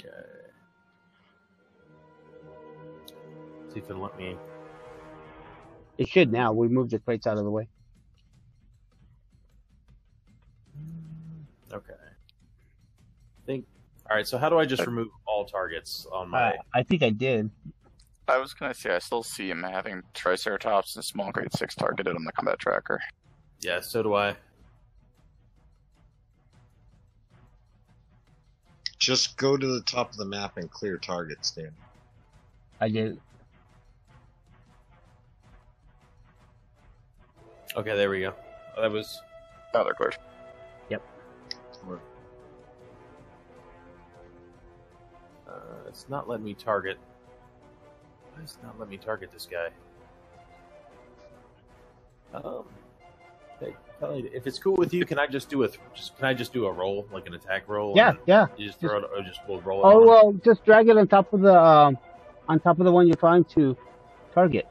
Okay. See if it'll let me. It should now. We moved the crates out of the way. Okay. All right. So how do I just remove all targets on my? I think I did. I was gonna say I still see him having Triceratops and small grade 6 targeted on the combat tracker. Yeah. So do I. Just go to the top of the map and clear targets, Dan. I did. Okay. There we go. That was. Oh, they're cleared. It's not letting me target. Why is it not letting me target this guy? Hey, Kelly, if it's cool with you, can I just do a roll, like an attack roll? Yeah, and yeah. You just throw it, or we'll roll it. Oh on? well, just drag it on top of the one you're trying to target.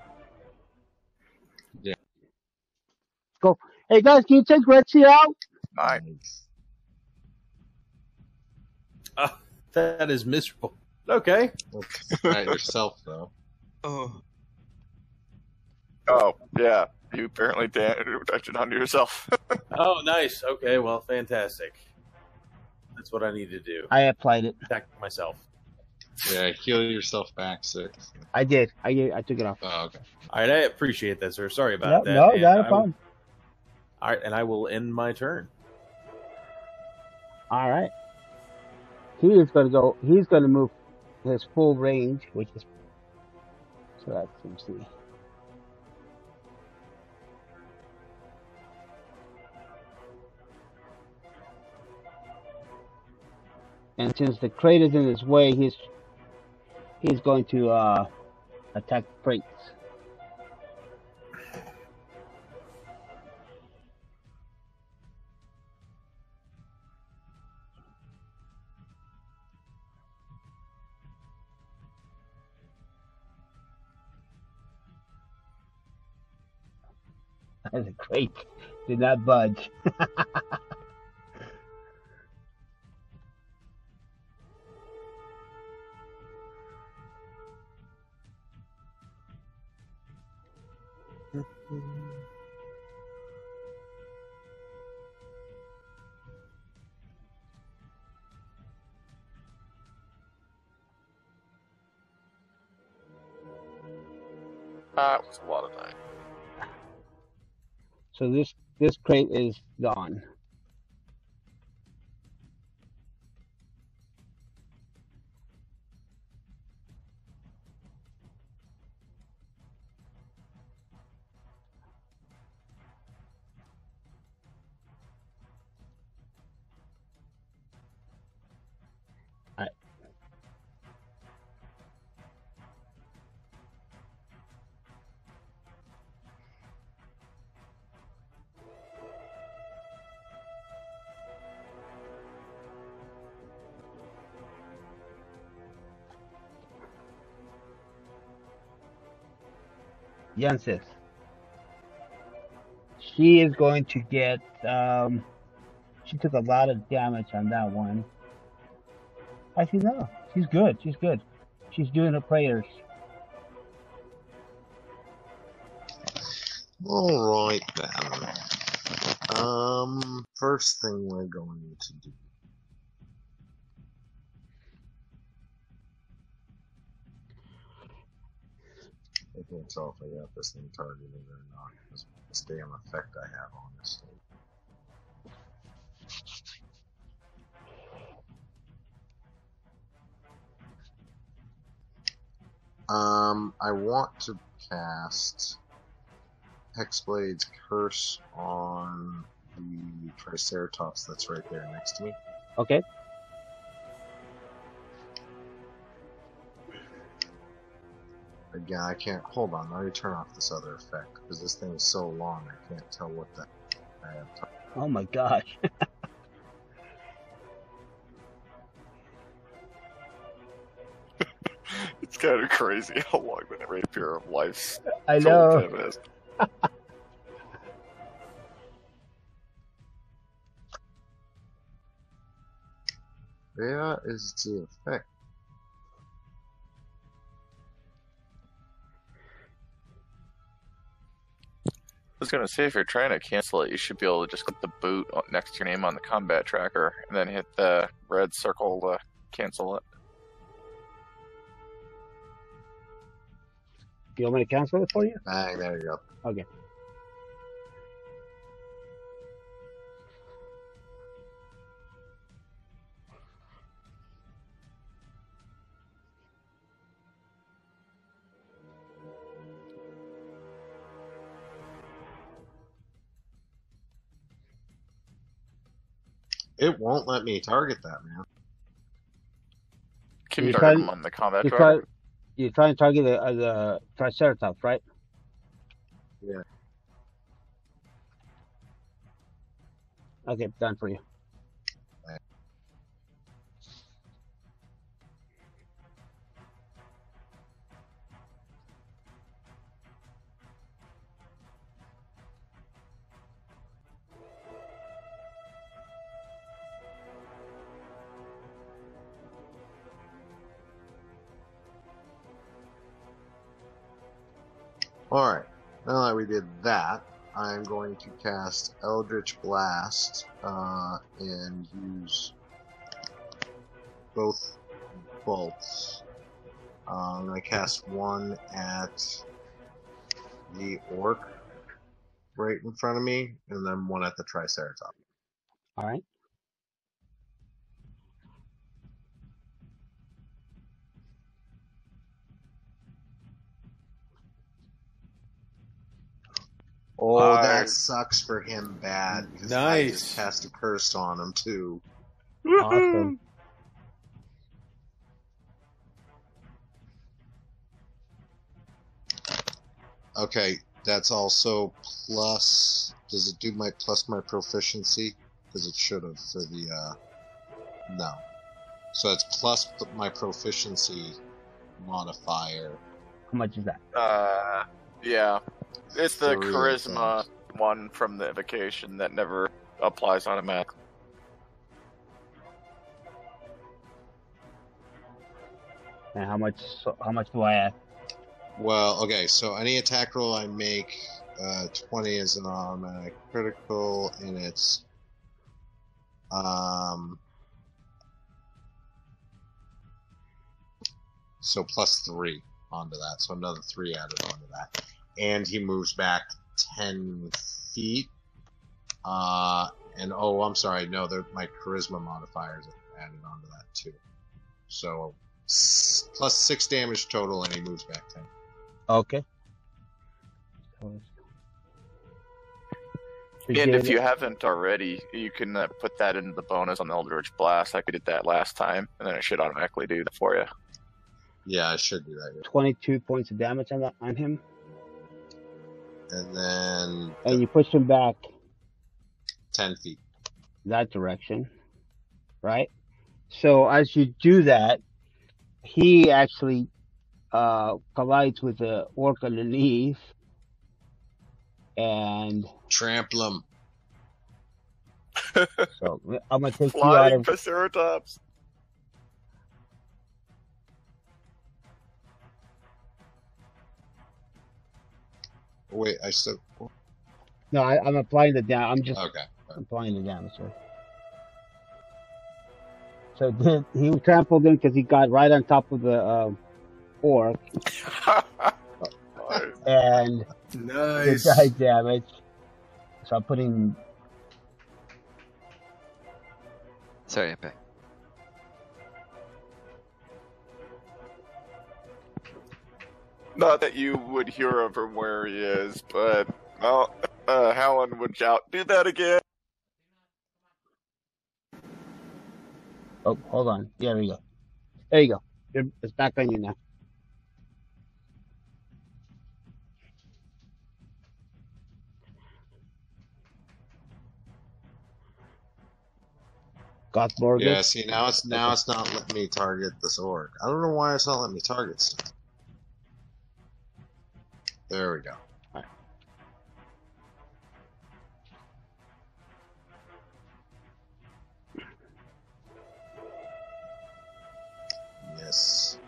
Yeah. Go. Hey guys, can you take Rexy out? Nice. That is miserable. Okay. Not yourself, though. Oh, Oh, yeah. You apparently touched it onto yourself. Oh, nice. Okay, well, fantastic. That's what I need to do. I applied it. Attack myself. Yeah, heal yourself back 6. I did. I took it off. Oh, okay. All right, I appreciate that, sir. Sorry about that. No, And not a problem. All right, and I will end my turn. All right. He is going to go. He's going to move his full range, which is. So that's see. And since the crate is in his way, he's going to attack the crates. The crate did not budge. That was a lot of time. So this crate is gone. All right. Yensis. She is going to get. She took a lot of damage on that one. Actually, no. She's good. She's good. She's doing her prayers. All right then. First thing we're going to do. I can't tell if I got this thing targeted or not. This damn effect I have on this thing. I want to cast Hexblade's Curse on the Triceratops that's right there next to me. Okay. Again, I can't. Hold on, let me turn off this other effect because this thing is so long I can't tell what that I have. Oh my gosh. It's kind of crazy how long that rapier of life's I total know. time is. Where is the effect? I was gonna say, if you're trying to cancel it, you should be able to just click the boot next to your name on the combat tracker, and then hit the red circle to cancel it. You want me to cancel it for you? Bang, there you go. Okay. It won't let me target that, man. Can you You're target trying- them on the combat You're tracker? trying to target the Triceratops, right? Yeah. Okay, done for you. Alright, now that we did that, I'm going to cast Eldritch Blast and use both bolts. I'm going to cast one at the orc right in front of me, and then one at the Triceratops. All right. Oh, that sucks for him bad. 'Cause I Nice. just cast a curse on him, too. Awesome. Okay, that's also plus... Does it do my plus my proficiency? Because it should have for the, no. So it's plus my proficiency modifier. How much is that? Yeah. It's the 3, I charisma think. one from the evocation that never applies automatically. And how much do I have? Well, okay, so any attack roll I make, 20 is an automatic critical, and it's so +3 onto that, so another 3 added onto that. And he moves back 10 feet. And oh, I'm sorry, no, my charisma modifiers added onto that too. So +6 damage total, and he moves back 10. Okay. And if you haven't already, you can put that into the bonus on the Eldritch Blast. Like we did that last time, and then it should automatically do that for you. Yeah, I should do that. Yeah. 22 points of damage on him. And then... And you push him back 10 feet. That direction. Right? So as you do that, he actually collides with the orc underneath. And... Trample him. So I'm going to take Flying you out of... Triceratops. Wait, I still... No, I'm applying the damage. I'm just Okay. applying the damage, sir. So he trampled him because he got right on top of the orc. And Nice. the die damage. So I'm putting... Sorry, I'm back. Not that you would hear of him where he is, but Helen would shout, "Do that again!" Oh, hold on. There we go. There you go. It's back on you now. Gothborg. Yeah, see, now it's not letting me target this orc. I don't know why it's not letting me target stuff. There we go. All right. Yes.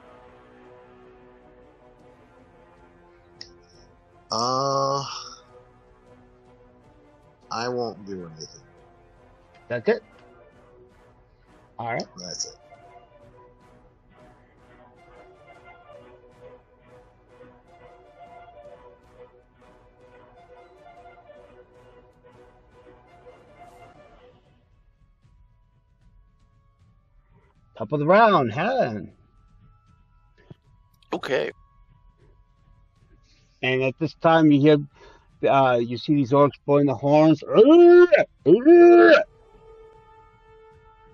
I won't do anything. That's it. All right. That's it. Top of the round, Helen. Okay. And at this time, you hear, you see these orcs blowing the horns.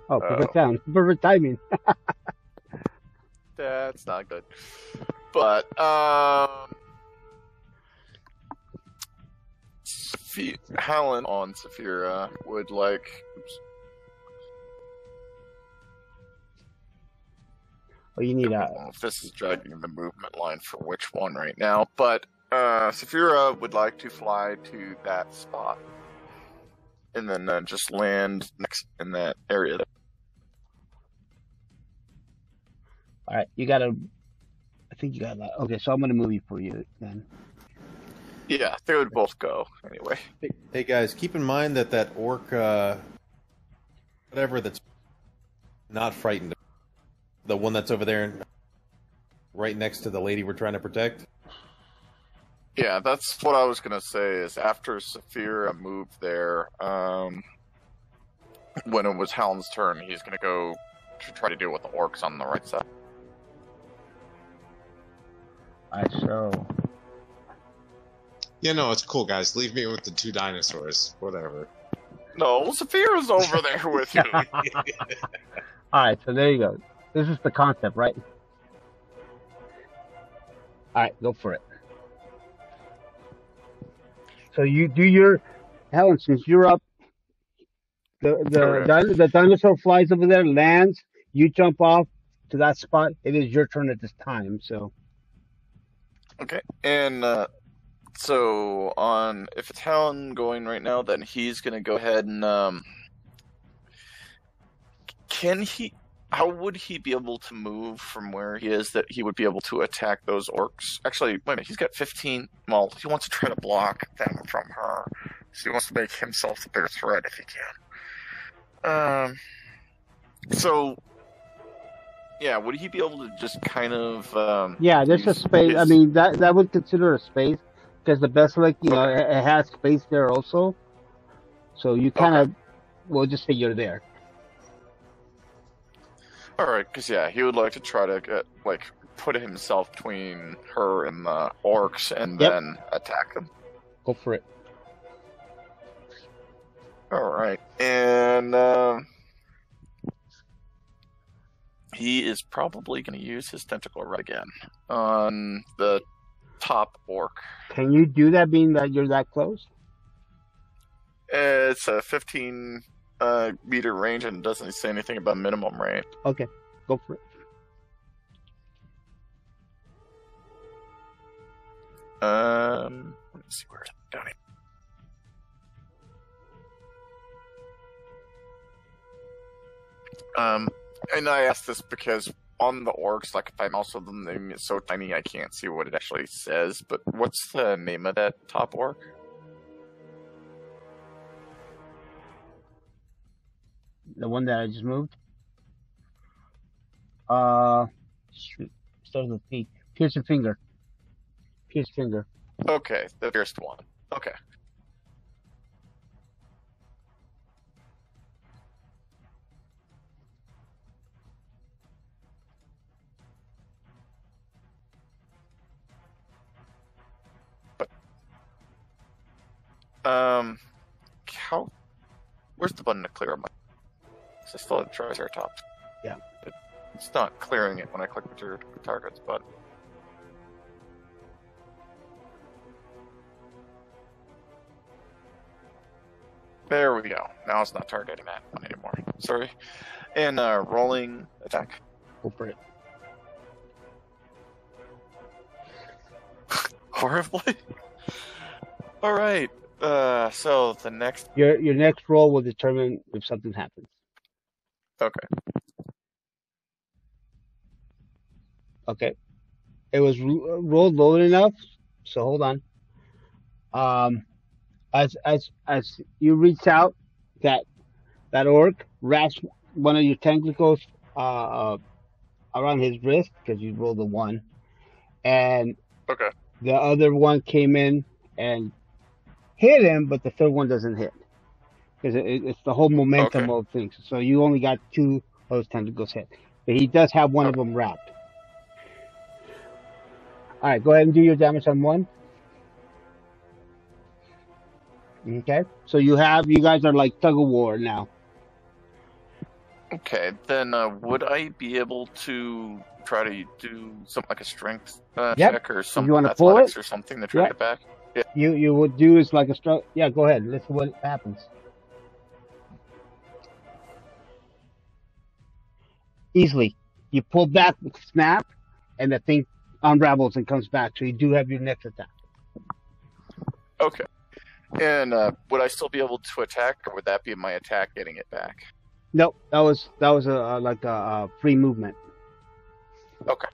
Oh, perfect sound. Perfect timing. That's not good. But, Helen on Saphira would like... Oops. Oh, you need I don't know if this is dragging the movement line for which one right now, but Saphira would like to fly to that spot and then just land next in that area there. All right, you gotta. I think you got that. Okay, so I'm gonna move you for you then. Yeah, they would both go anyway. Hey guys, keep in mind that orc, whatever, that's not frightened, the one that's over there, right next to the lady we're trying to protect. Yeah, that's what I was gonna say. Is after Saphira moved there, when it was Helen's turn, he's gonna go to try to deal with the orcs on the right side. Alright, so... Yeah, no, it's cool, guys. Leave me with the 2 dinosaurs. Whatever. No, Saphira's over there with you. Alright, so there you go. This is the concept, right? Alright, go for it. So you do your... Helen, since you're up, the dinosaur flies over there, lands, you jump off to that spot. It is your turn at this time, so... Okay, and So if it's Helen going right now, then he's gonna go ahead and how would he be able to move from where he is that he would be able to attack those orcs? Actually, wait a minute, he's got 15. Well, he wants to try to block them from her. So he wants to make himself the bigger threat if he can. So, yeah, would he be able to just kind of... Yeah, there's a space. I mean, that would consider a space, because the basilisk, it has space there also. So you kind of, we'll just say you're there. Alright, because he would like to try to get, put himself between her and the orcs and then attack them. Go for it. Alright, and he is probably going to use his tentacle right again on the top orc. Can you do that, being that you're that close? It's a 15 meter range, and it doesn't say anything about minimum range. Okay, go for it. Let me see where it's down here. And I asked this because on the orcs, if I mouse with them, it's so tiny I can't see what it actually says. But what's the name of that top orc? The one that I just moved? Shoot. Starts with P. Pierce your finger. Pierce finger. Okay, the first one. Okay. Where's the button to clear my... I still have Triceratops. Yeah. It's not clearing it when I click the targets, but... There we go. Now it's not targeting that one anymore. Sorry. And rolling attack. Go for it. Horribly? Alright. So the next... Your next roll will determine if something happens. Okay. Okay. It was rolled low enough, so hold on. As you reach out, that orc wraps one of your tentacles around his wrist, because you rolled a 1, and the other one came in and hit him, but the third one doesn't hit, because it's the whole momentum of things. So you only got 2 of those tentacles hit, but he does have one of them wrapped. All right, go ahead and do your damage on 1. Okay, so you guys are like tug of war now. Okay, then would I be able to try to do something like a strength check or something, you want to pull it or something to try to get back? Yeah. You would do is like a strength. Yeah, go ahead. Let's see what happens. Easily, you pull back, snap, and the thing unravels and comes back. So you do have your next attack. Okay. And would I still be able to attack, or would that be my attack getting it back? Nope, that was a free movement. Okay.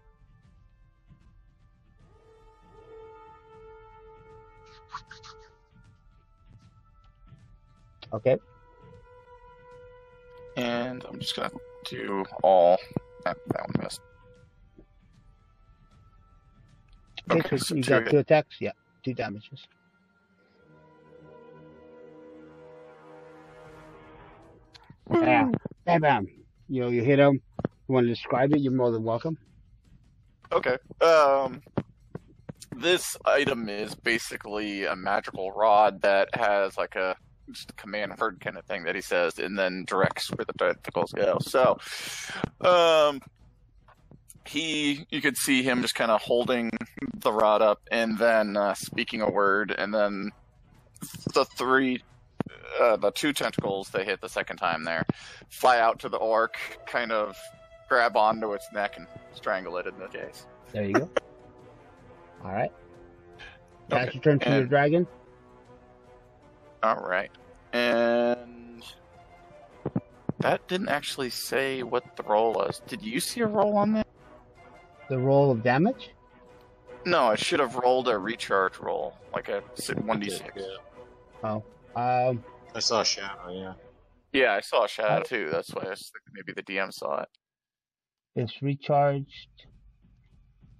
Okay. And I'm just gonna do all. That one missed. Okay, so you got 2 attacks. Yeah, 2 damages. Yeah, bam. You hit him. You want to describe it? You're more than welcome. Okay. This item is basically a magical rod that has like just a command word kind of thing that he says, and then directs where the tentacles go. So, you could see him just kind of holding the rod up, and then speaking a word, and then the 2 tentacles they hit the second time there fly out to the orc, kind of grab onto its neck and strangle it in the case. There you go. All right. Pass Okay. your turn to your And- dragon. All right. And that didn't actually say what the roll was. Did you see a roll on that? The roll of damage. No, I should have rolled a recharge roll, like a 1d6. Yeah. Oh, I saw a shadow, yeah. Yeah, I saw a shadow too. That's why I was thinking maybe the DM saw it. it's recharged.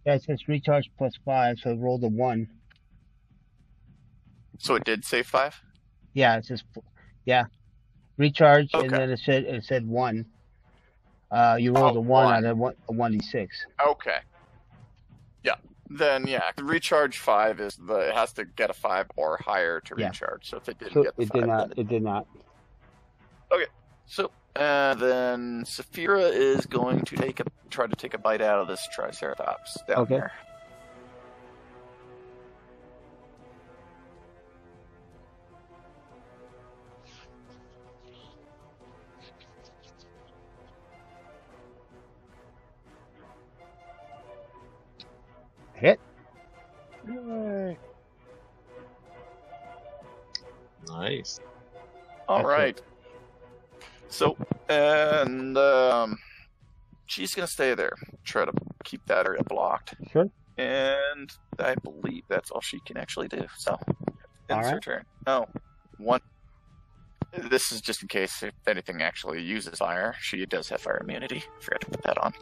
Yeah, it says recharge +5, so roll the 1. So it did say 5? Yeah, it says recharge, and Okay. then it said 1. You rolled Oh, a 1 one. out of a 1d6. Okay. Yeah. Then yeah, the recharge 5 is it has to get a 5 or higher to Yeah. recharge. So if it didn't So get the it 5, did then not. It did not. So then Saphira is going to try to take a bite out of this Triceratops down Okay. here. Hit. Yay. Nice. All Excellent. right. So and she's gonna stay there, try to keep that area blocked, Sure. and I believe that's all she can actually do. So it's her right. turn. No, one. This is just in case if anything actually uses fire. She does have fire immunity. Forgot to put that on.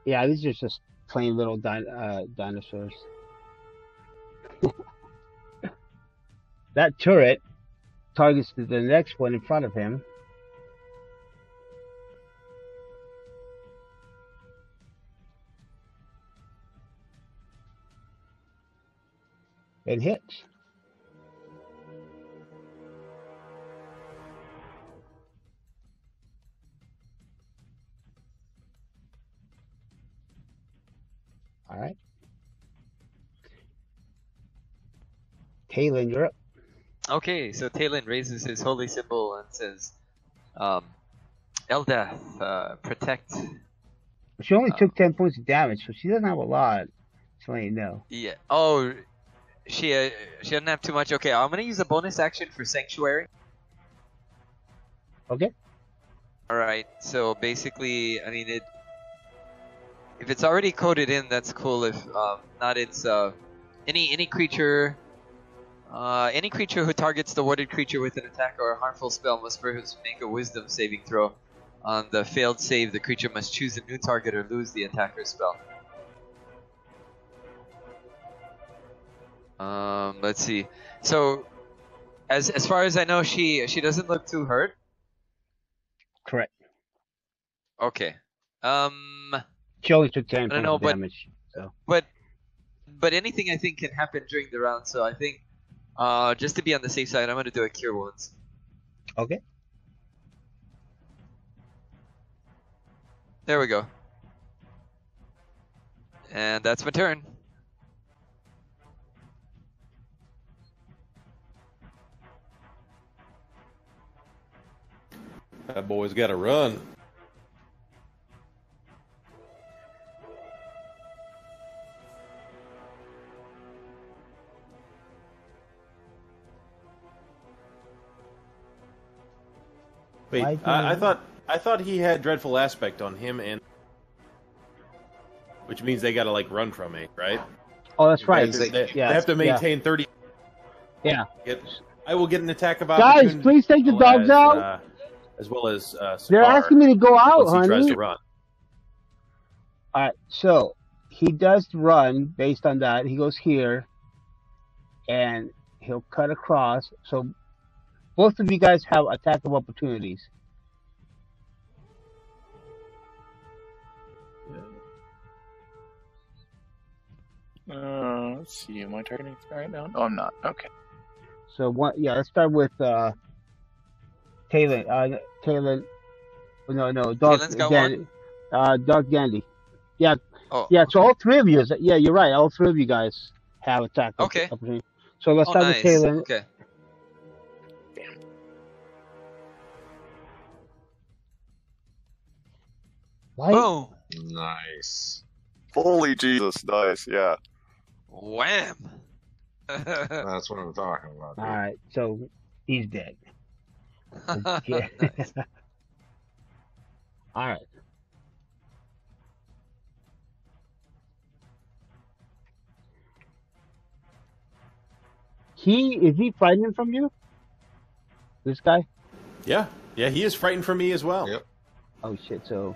Yeah, these are just plain little dinosaurs. That turret targets the next one in front of him. It hits. All right. Talon, you're up. Okay, so Talon raises his holy symbol and says, Eldath, protect. She only took 10 points of damage, so she doesn't have a lot. Just letting you know. Yeah. Oh, she doesn't have too much. Okay, I'm gonna use a bonus action for Sanctuary. Okay. Alright, so basically, I mean, if it's already coded in, that's cool. If not, it's any creature who targets the warded creature with an attack or a harmful spell must first make a Wisdom saving throw. On the failed save, the creature must choose a new target or lose the attack or spell. Let's see. So, as far as I know, she doesn't look too hurt. Correct. Okay. She only took 10 I don't points know, of but- damage. So. But anything I think can happen during the round. So I think, just to be on the safe side, I'm gonna do a Cure Wounds. Okay. There we go. And that's my turn. That boy's got to run. Wait, Why I thought he had dreadful aspect on him, and which means they got to like run from me, right? Oh, that's right. They Yeah, have to maintain 30. Yeah. I will get an attack of Guys, opportunity. please take the dogs out. As well as They're Scar, asking me to go out, once he tries honey. to run. All right, so he does run based on that. He goes here, and he'll cut across. So both of you guys have attack of opportunities. Let's see. Am I targeting right now? No, I'm not. Okay. So let's start with Talon. Talon. No, Dog Talon's got Dandy. Dog Dandy. Yeah, Oh. yeah. So all three of you. Yeah, you're right. All three of you guys have attack Okay. opportunity. So let's Oh, start nice. with Talon. Okay. Why? Boom. Nice. Holy Jesus, nice, yeah. Wham! That's what I'm talking about. Dude. Alright, so he's dead. Okay. Nice. Alright. Is he frightened from you? This guy? Yeah, he is frightened for me as well. Yep. Oh shit, so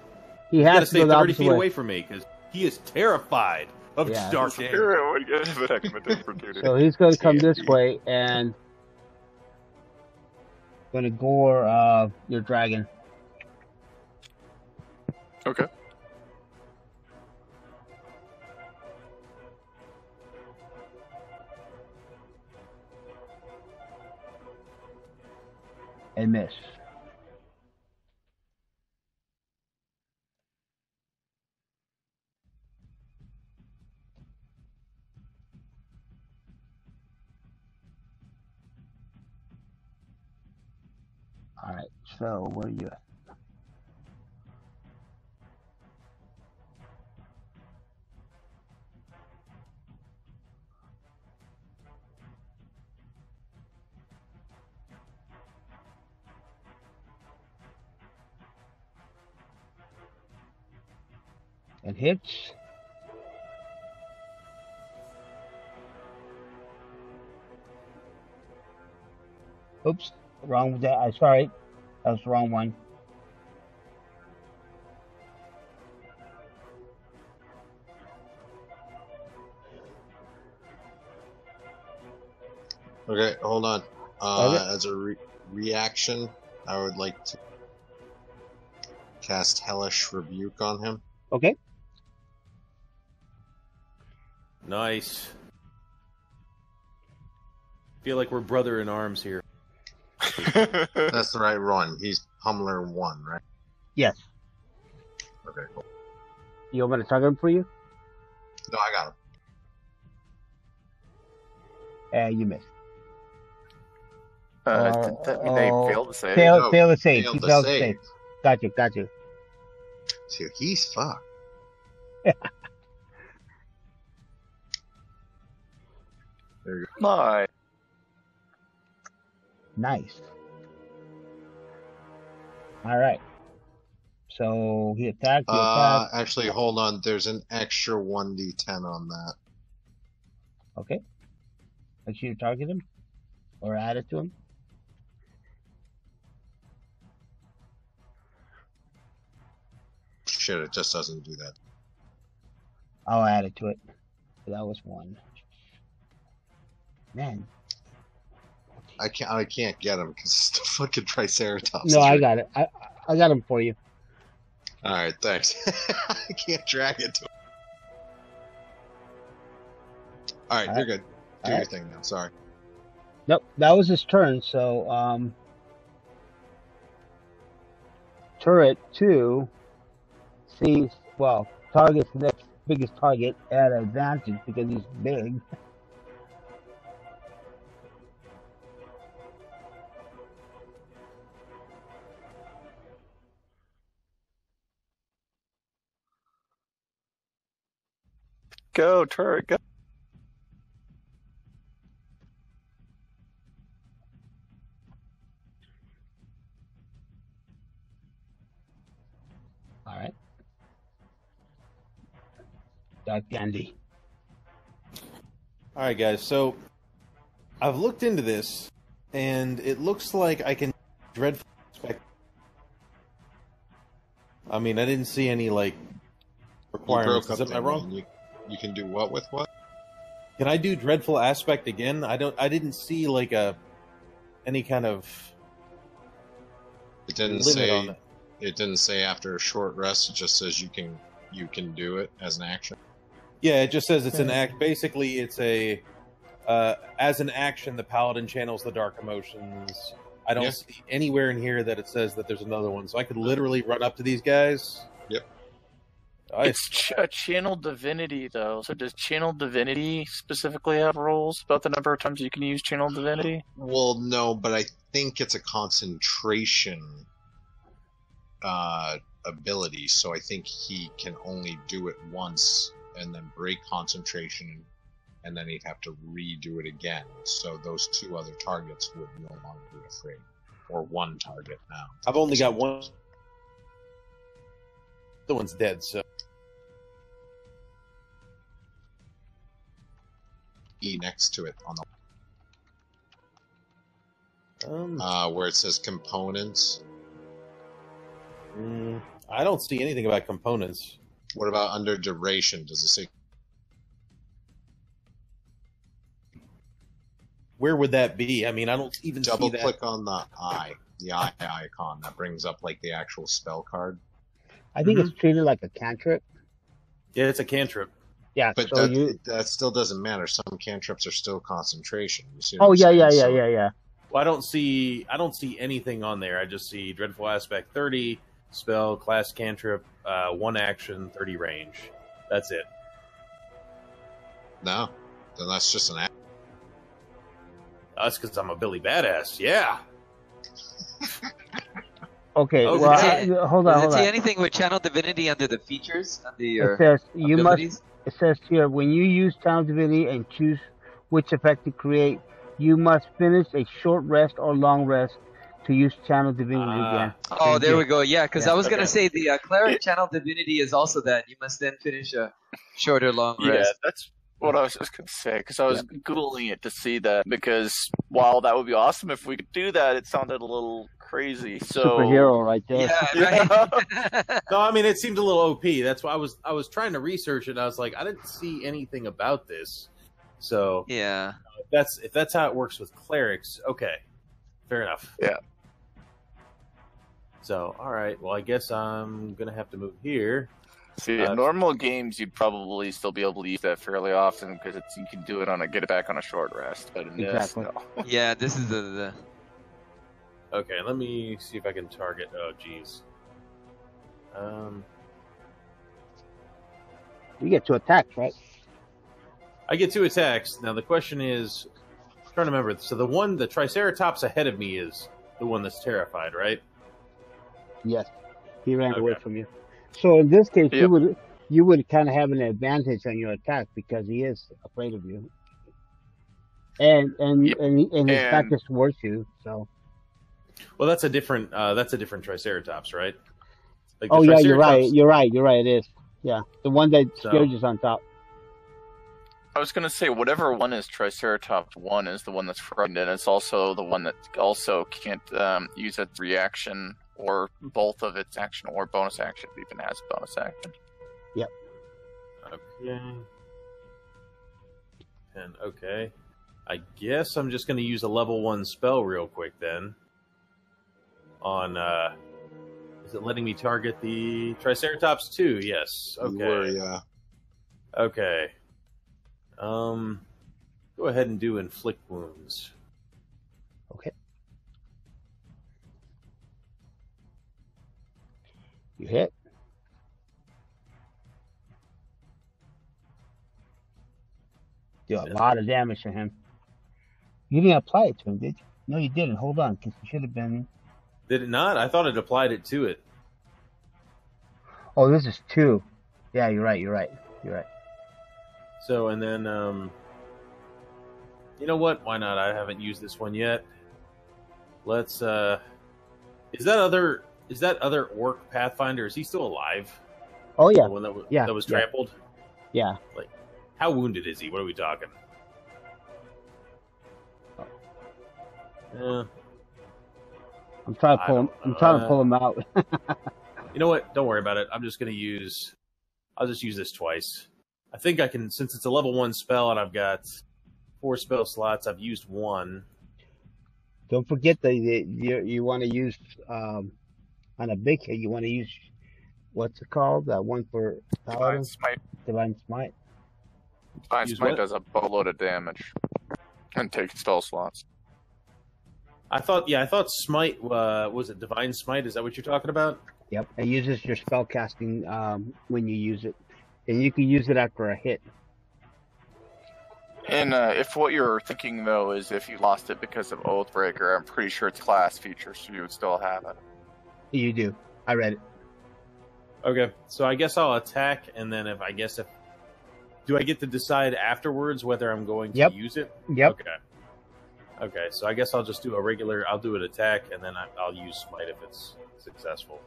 he You gotta has to stay go the 30 opposite feet way. away from me because he is terrified of Yeah. dark air. Spirit would get an excellent opportunity. So he's going to come this TNT. way and going to gore your dragon. Okay. And miss. Alright, so where are you at? It hits. Oops, wrong with that. I'm sorry. That was the wrong one. Okay, hold on. Okay. As a reaction, I would like to cast Hellish Rebuke on him. Okay. Nice. Feel like we're brother in arms here. That's the right one. He's Hummler 1, right? Yes. Okay, cool. You want me to target him for you? No, I got him. And you missed. Did that mean they failed to save? Fail to save. Failed He to failed to save. save. Got you. So he's fucked. There you go. Nice. Nice. Alright. So he attacked, Actually, hold on. There's an extra 1d10 on that. Okay. Make sure you target him. Or add it to him. Shit, it just doesn't do that. I'll add it to it. That was one. Man. I can't get him because it's the fucking Triceratops. No, I got it. I got him for you. Alright, thanks. I can't drag it to him. Alright, you're good. Do your thing now, sorry. Nope, that was his turn, so turret 2 sees, well, targets the next biggest target at advantage because he's big. Go, turret, go. Alright. Dark Dandy. All right, guys. So I've looked into this, and it looks like I can dreadful aspect. I mean, I didn't see any like You requirements. broke Is up that there, wrong? man. You can do what with what? Can I do dreadful aspect again? I didn't see like any kind of It didn't limit on say. it. It didn't say after a short rest. It just says you can do it as an action. Yeah, it just says it's an act. Basically, it's a as an action, the paladin channels the dark emotions. I don't Yeah. see anywhere in here that it says that there's another one, so I could literally run up to these guys. Yep. It's a channel divinity, though. So does channel divinity specifically have rules about the number of times you can use channel divinity? Well, no, but I think it's a concentration ability, so I think he can only do it once and then break concentration and then he'd have to redo it again. So those 2 other targets would no longer be afraid, or 1 target now. I've only got one. The one's dead, so. E next to it on the Um, where it says components. I don't see anything about components. What about under duration? Does it say? Where would that be? I mean, I don't even Double see that. click on the eye icon. That brings up like the actual spell card. I think it's treated like a cantrip. Yeah, it's a cantrip. Yeah, But so that still doesn't matter. Some cantrips are still concentration. You see Oh what yeah, I'm yeah, saying? yeah, So- yeah, yeah. Well, I don't see anything on there. I just see Dreadful Aspect 30, spell, class cantrip, 1 action, 30 range. That's it. No, then that's just an. That's because I'm a Billy Badass. Yeah. Okay, Okay. well, hold on, Does hold it say on. anything with channel divinity under the features? Under your It says you must. abilities? It says here when you use Channel Divinity and choose which effect to create, you must finish a short rest or long rest to use Channel Divinity again. Oh, there we go. Yeah, because Yeah. I was gonna Okay. say the cleric channel divinity is also that. You must then finish a shorter long Yeah, rest. that's what I was just going to say, because I was Googling it to see that, because while that would be awesome if we could do that, it sounded a little crazy. So Superhero right there. Yeah, right. No, I mean it seemed a little OP. That's why I was trying to research it. And I was like, I didn't see anything about this. So Yeah. if that's how it works with clerics, okay, fair enough. Yeah. So all right, well I guess I'm gonna have to move here. See, in normal games, you'd probably still be able to use that fairly often because you can do it get it back on a short rest. But in Exactly. this, no. Yeah, this is the Okay, let me see if I can target. Oh, geez. You get 2 attacks, right? I get 2 attacks. Now the question is, I'm trying to remember. So the Triceratops ahead of me is the one that's terrified, right? Yes. He ran away Okay. from you. So in this case, Yep. you would kind of have an advantage on your attack because he is afraid of you, and Yep. his back And- is towards you. So. Well, that's a different Triceratops, right? Like the Oh yeah, you're Triceratops- right. You're right. It is. Yeah, the one that So- scares you on top. I was going to say, whatever one is Triceratops 1 is the one that's frightened, and it's also the one that also can't use its reaction or both of its action or bonus action. It even has bonus action. Okay. And okay. I guess I'm just going to use a level 1 spell real quick then. On is it letting me target the Triceratops 2? Yes. You Okay. were, yeah. Okay. Go ahead and do inflict wounds. Okay. You hit. Do a lot of damage to him. You didn't apply it to him, did you? No, you didn't. Hold on, because you should have been. Did it not? I thought it applied it to it. Oh, this is 2. Yeah, you're right. So, and then, you know what? Why not? I haven't used this one yet. Let's, is that other orc Pathfinder, is he still alive? Oh yeah, The one that, Yeah, that was yeah. trampled? yeah. How wounded is he? What are we talking? I'm trying to I pull him. don't I'm know. trying to pull him out. You know what? Don't worry about it. I'll just use this twice. I think I can, since it's a level 1 spell and I've got 4 spell slots, I've used 1. Don't forget that you want to use on a big hit. You want to use what's it called? That one for Divine paladin, Smite. divine smite. Divine Use Smite what? does a boatload of damage and takes spell slots. I thought Smite, was it Divine Smite? Is that what you're talking about? Yep, it uses your spell casting when you use it, and you can use it after a hit. And if what you're thinking, though, is if you lost it because of Oathbreaker, I'm pretty sure it's class feature, so you would still have it. You do. I read it. Okay, so I guess I'll attack, and then if do I get to decide afterwards whether I'm going to Yep. use it? Yep. Okay, so I guess I'll just do a regular. I'll do an attack, and then I'll use smite if it's successful.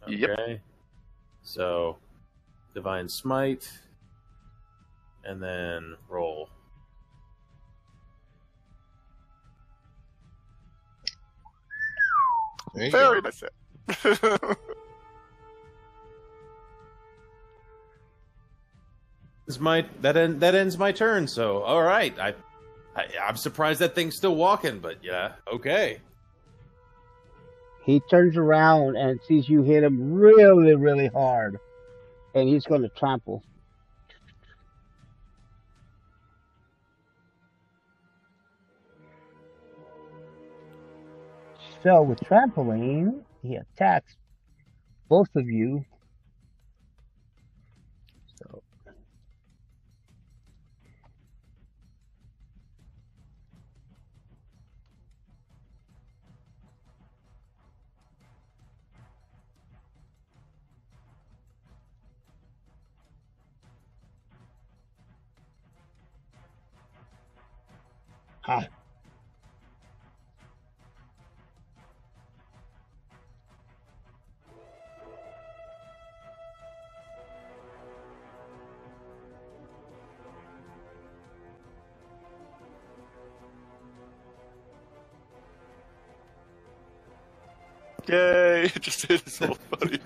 Okay. Yep. So, divine smite, and then roll. There you Very go. nice. That ends my turn. So, all right, I'm surprised that thing's still walking, but yeah, okay. He turns around and sees you hit him really, really hard, and he's going to trample. So with trampling, he attacks both of you. So Yay! It just hit his old buddy.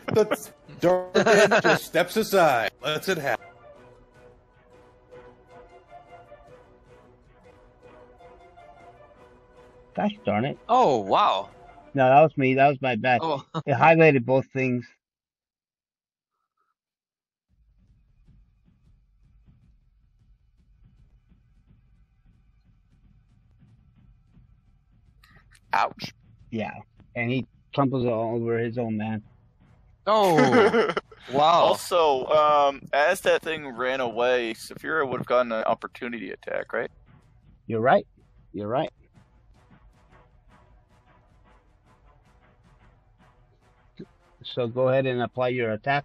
Darkin just steps aside. Lets it happen. gosh darn it. Oh, wow. No, that was me. That was my bad. Oh, It highlighted both things. Ouch. Yeah. And he tramples all over his own man. oh, wow. Also, as that thing ran away, Saphira would have gotten an opportunity attack, right? You're right. You're right. So go ahead and apply your attack.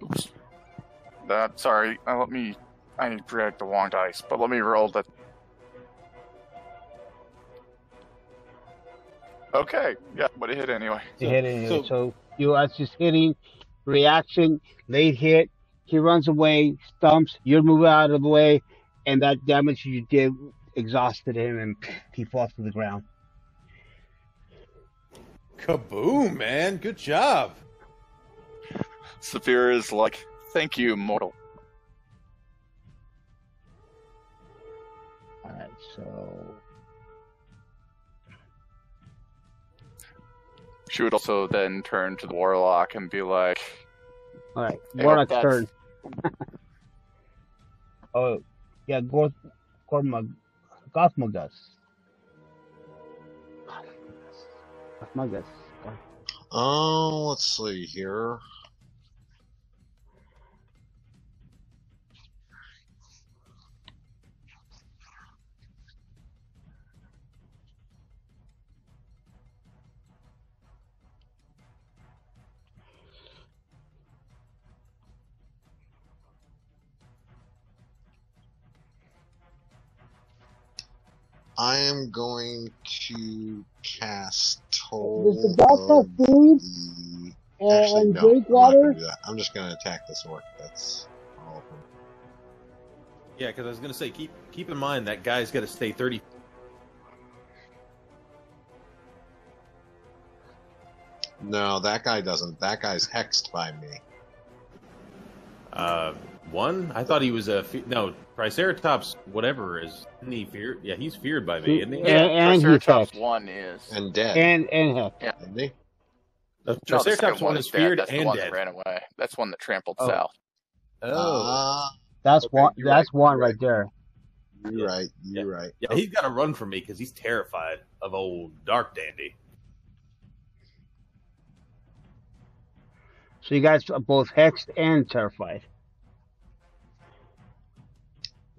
Oops. Sorry, I dragged the wrong dice, but let me roll that. Okay, yeah, but it hit anyway. You hit it. so- So you are just hitting, reaction, late hit. He runs away, stumps. You move out of the way, and that damage you did exhausted him, and he falls to the ground. Kaboom, man! Good job. Saphira is like, thank you, mortal. All right, so She would also then turn to the warlock and be like, all right, I Warlock's hope turn. that's- Oh, yeah, Gothmogus. Gothmogus. Oh, let's see here. I am going to cast Toll Does the dog have of food the... Actually, and no, drink I'm not going water? to do that. I'm just going to attack this orc. That's all of them. Yeah, because I was gonna say, keep in mind that guy's got to stay 30. No, that guy doesn't. That guy's hexed by me. One. I thought he was a no. Triceratops, whatever is. Isn't he feared? Yeah, he's feared by me, isn't he? And he's Triceratops hexed. 1 is. And dead. And heck. Isn't he? The No, the Triceratops second one is feared That's the and one dead. that ran away. That's one that trampled Oh. south. Oh, That's Okay, one. you're That's right, one you're right there. You're right. You're right. yeah. He's got to run from me because he's terrified of old Dark Dandy. So you guys are both hexed and terrified.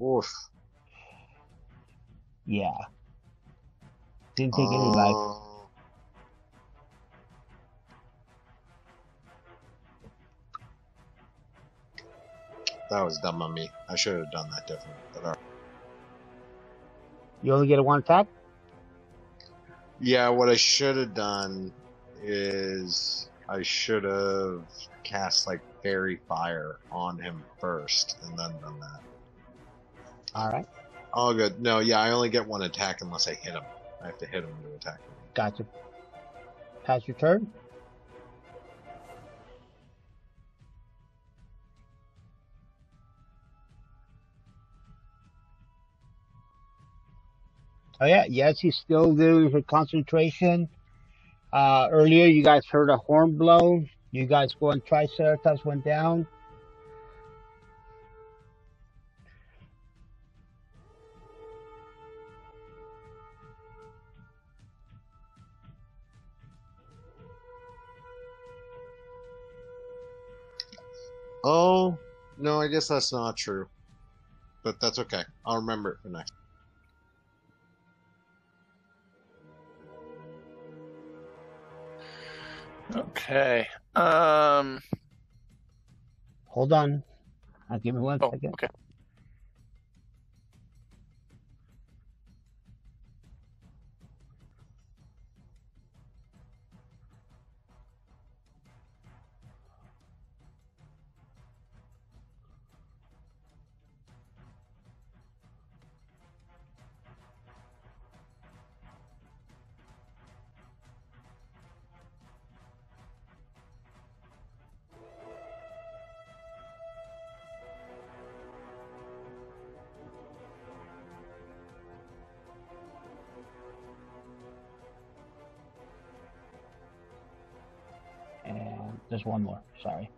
Oof. Yeah. Didn't take any life. That was dumb on me. I should have done that differently. But all right. You only get a 1 attack? Yeah, what I should have done is I should have cast like fairy fire on him first and then done that. Alright. Oh, good. No, yeah, I only get 1 attack unless I hit him. I have to hit him to attack him. Gotcha. Pass your turn. Oh yeah, yes, he's still doing her concentration. Earlier you guys heard a horn blow. You guys go and Triceratops went down. Oh, no, I guess that's not true. But that's okay. I'll remember it for next. Okay. Hold on. Give me 1 Oh, second. okay. And there's one more. Sorry.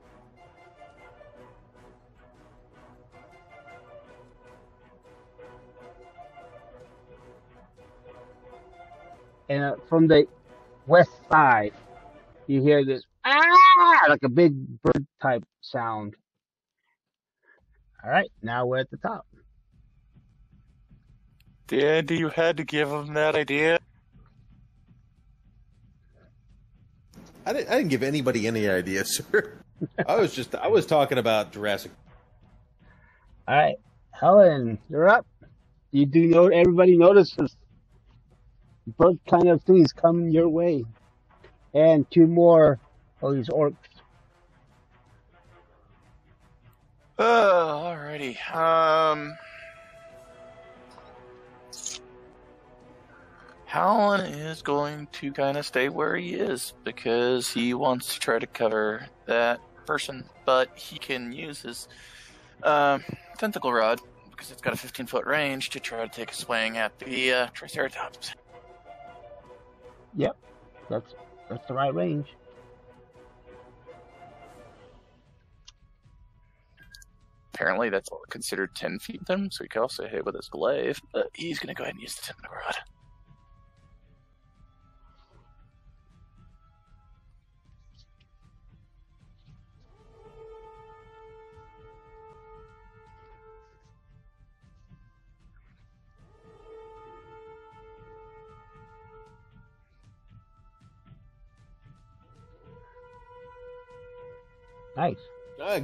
And from the west side, you hear this like a big bird type sound. All right, now we're at the top. Dandy, you had to give him that idea. I didn't give anybody any ideas, sir. I was talking about Jurassic. All right, Helen, you're up. You do know everybody notices bird kind of things coming your way, and 2 more of these orcs. Alrighty. Howlin is going to kind of stay where he is because he wants to try to cover that person, but he can use his tentacle rod because it's got a 15-foot range to try to take a swing at the Triceratops. Yep, that's the right range. Apparently, that's all considered 10 feet with him, so he could also hit with his glaive, but he's going to go ahead and use the tentacle rod. Nice.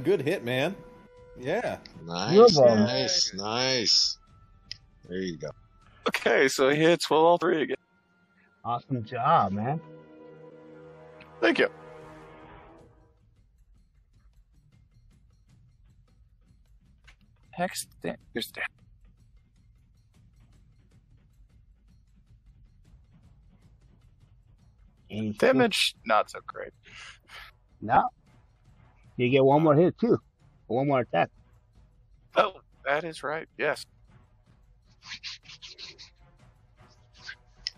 Good hit, man. Yeah. Nice, nice. There you go. Okay, so he hits well all 3 again. Awesome job, man. Thank you. Hex, there's that. Damage, not so great. No. You get 1 more hit, too. 1 more attack. Oh, that is right, yes.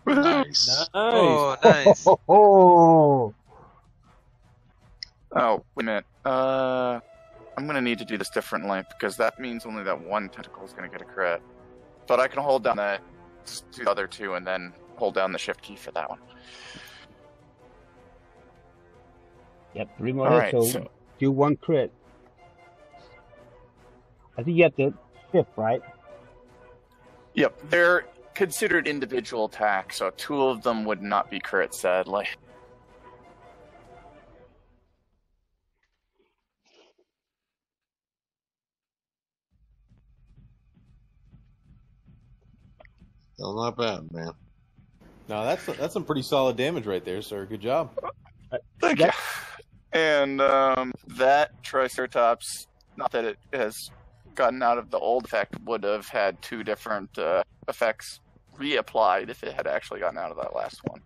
Nice. Oh, nice. Oh, Oh, wait a minute. I'm gonna need to do this differently because that means only that 1 tentacle is gonna get a crit. But I can hold down the other 2 and then hold down the shift key for that one. Yep, 3 more All hits, right, so Do 1 crit. I think you have to 5th, right? Yep, they're considered individual attacks, so 2 of them would not be crit, sadly. Still not bad, man. No, that's some pretty solid damage right there, sir. Good job. Thank you. And that Triceratops, not that it has gotten out of the old effect, would have had 2 different effects reapplied if it had actually gotten out of that last one.